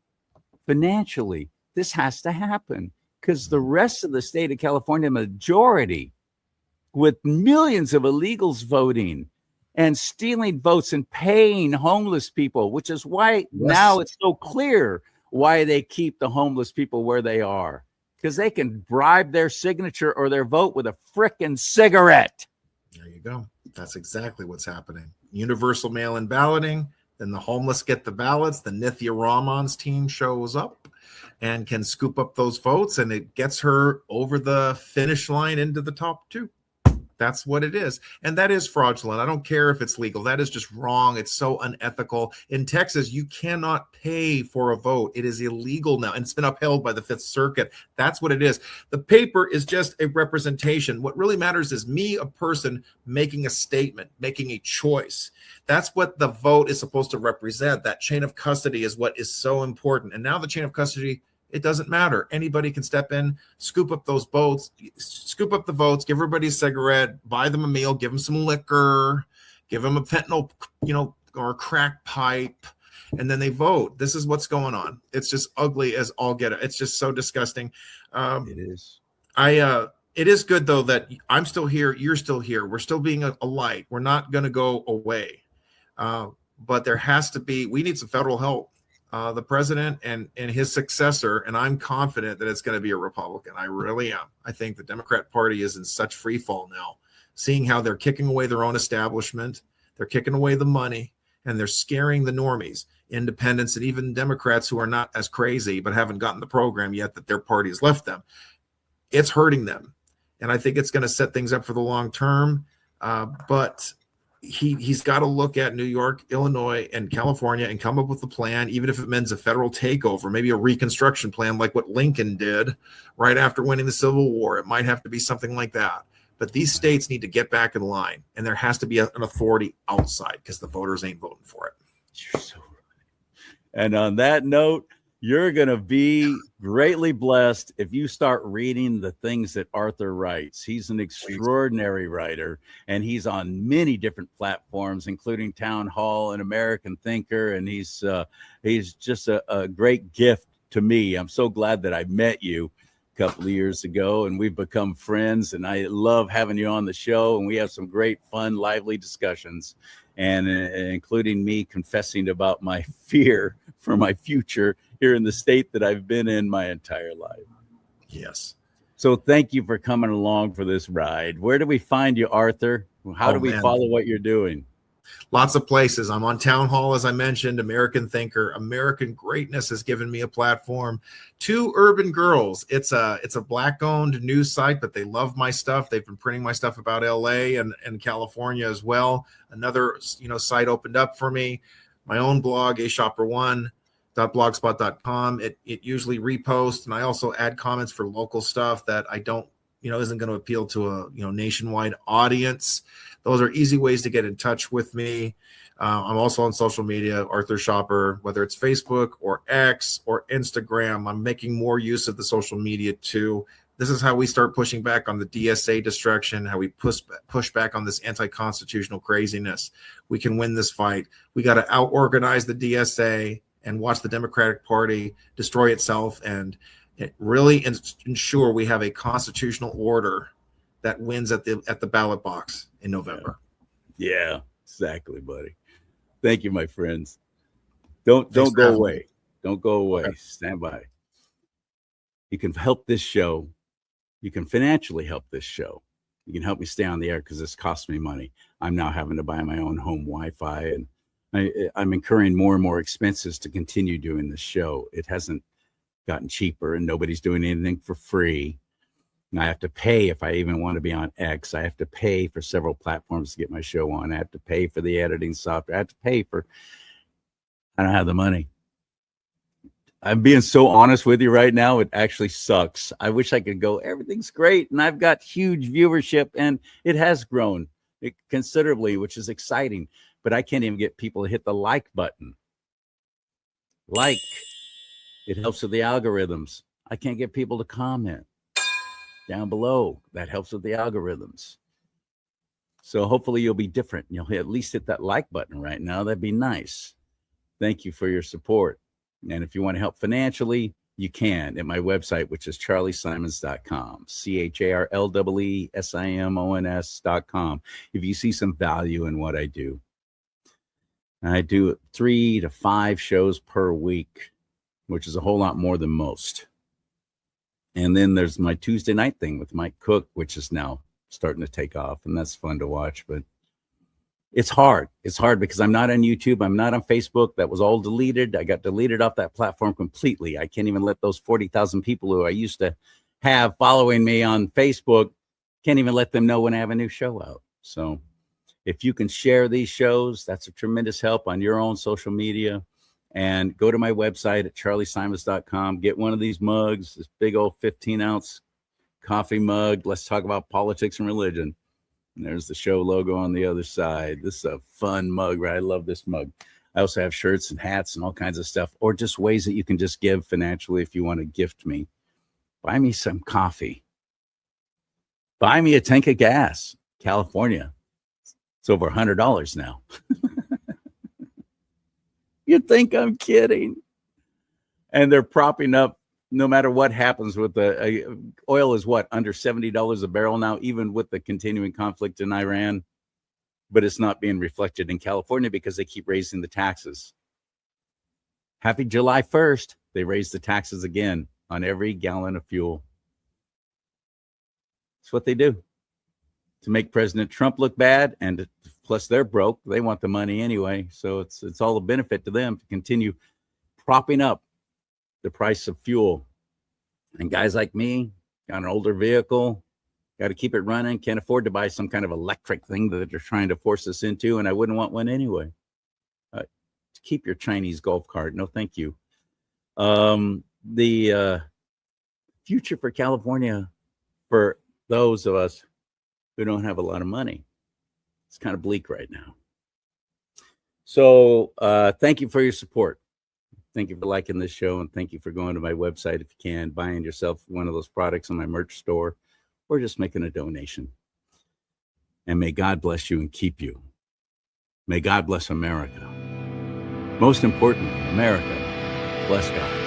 financially. This has to happen, because the rest of the state of California, majority, with millions of illegals voting and stealing votes and paying homeless people, which is why now it's so clear why they keep the homeless people where they are, because they can bribe their signature or their vote with a frickin' cigarette. There you go. That's exactly what's happening. Universal mail-in balloting. Then the homeless get the ballots. The Nithya Raman's team shows up and can scoop up those votes, and it gets her over the finish line into the top two. That's what it is. And that is fraudulent. I don't care if it's legal. That is just wrong. It's so unethical. In Texas, you cannot pay for a vote. It is illegal now, and it's been upheld by the Fifth Circuit. That's what it is. The paper is just a representation. What really matters is me, a person, making a statement, making a choice. That's what the vote is supposed to represent. That chain of custody is what is so important. And now the chain of custody, it doesn't matter. Anybody can step in, scoop up those votes, scoop up the votes, give everybody a cigarette, buy them a meal, give them some liquor, give them a fentanyl, or a crack pipe, and then they vote. This is what's going on. It's just ugly as all get it. It's just so disgusting. It is. It is good, though, that I'm still here. You're still here. We're still being a light. We're not going to go away. But there has to be, we need some federal help. The president and his successor, and I'm confident that it's going to be a Republican. I really am. I think the Democrat Party is in such free fall now, seeing how they're kicking away their own establishment, they're kicking away the money, and they're scaring the normies, independents, and even Democrats who are not as crazy but haven't gotten the program yet that their party has left them. It's hurting them, and I think it's going to set things up for the long term. But he's got to look at New York, Illinois, and California and come up with a plan, even if it means a federal takeover, maybe a reconstruction plan like what Lincoln did right after winning the Civil War. It might have to be something like that. But these states need to get back in line, and there has to be an authority outside, because the voters ain't voting for it. You're so right. And on that note, you're going to be greatly blessed if you start reading the things that Arthur writes. He's an extraordinary writer, and he's on many different platforms, including Town Hall and American Thinker. And he's just a great gift to me. I'm so glad that I met you a couple of years ago, and we've become friends. And I love having you on the show, and we have some great, fun, lively discussions, and including me confessing about my fear for my future here in the state that I've been in my entire life. Yes. So thank you for coming along for this ride. Where do we find you, Arthur? How do we follow what you're doing? Lots of places. I'm on Town Hall, as I mentioned, American Thinker. American Greatness has given me a platform. 2 Urban Girls. It's a Black-owned news site, but they love my stuff. They've been printing my stuff about LA and California as well. Another site opened up for me. My own blog, ashopper1.blogspot.com. It usually reposts, and I also add comments for local stuff that I don't isn't going to appeal to a nationwide audience. Those are easy ways to get in touch with me. I'm also on social media, Arthur Shopper, whether it's Facebook or X or Instagram. I'm making more use of the social media too. This is how we start pushing back on the DSA destruction, how we push back on this anti-constitutional craziness. We can win this fight. We got to out-organize the DSA and watch the Democratic Party destroy itself and really ensure we have a constitutional order that wins at the ballot box in November. Yeah, exactly, buddy. Thank you, my friends. Don't go away. Don't go away. Okay. Stand by. You can help this show. You can financially help this show. You can help me stay on the air because this costs me money. I'm now having to buy my own home Wi-Fi, and I'm incurring more and more expenses to continue doing this show. It hasn't gotten cheaper, and nobody's doing anything for free. And I have to pay if I even want to be on X. I have to pay for several platforms to get my show on. I have to pay for the editing software. I have to pay for. I don't have the money. I'm being so honest with you right now. It actually sucks. I wish I could go, everything's great. And I've got huge viewership, and it has grown considerably, which is exciting. But I can't even get people to hit the like button. Like. It helps with the algorithms. I can't get people to comment down below. That helps with the algorithms. So hopefully you'll be different. You'll at least hit that like button right now. That'd be nice. Thank you for your support. And if you want to help financially, you can at my website, which is CharLeeSimons.com, CharLeeSimons.com. If you see some value in what I do, I do 3 to 5 shows per week, which is a whole lot more than most. And then there's my Tuesday night thing with Mike Cook, which is now starting to take off, and that's fun to watch. But it's hard. It's hard because I'm not on YouTube. I'm not on Facebook. That was all deleted. I got deleted off that platform completely. I can't even let those 40,000 people who I used to have following me on Facebook, can't even let them know when I have a new show out. So if you can share these shows, that's a tremendous help on your own social media. And go to my website at CharLeeSimons.com. Get one of these mugs, this big old 15-ounce coffee mug. Let's talk about politics and religion. And there's the show logo on the other side. This is a fun mug, right? I love this mug. I also have shirts and hats and all kinds of stuff, or just ways that you can just give financially if you want to gift me. Buy me some coffee. Buy me a tank of gas. California. It's over $100 now. You'd think I'm kidding. And they're propping up no matter what happens with the oil is what, under $70 a barrel now, even with the continuing conflict in Iran. But it's not being reflected in California because they keep raising the taxes. Happy July 1st, they raised the taxes again on every gallon of fuel. It's what they do to make President Trump look bad, and plus they're broke. They want the money anyway, so it's all a benefit to them to continue propping up the price of fuel. And guys like me, got an older vehicle, got to keep it running, can't afford to buy some kind of electric thing that they're trying to force us into, and I wouldn't want one anyway. Keep your Chinese golf cart. No, thank you. The future for California, for those of us who don't have a lot of money, it's kind of bleak right now. So thank you for your support. Thank you for liking this show, and thank you for going to my website if you can, buying yourself one of those products in my merch store, or just making a donation. And may God bless you and keep you. May God bless America. Most importantly, America, bless God.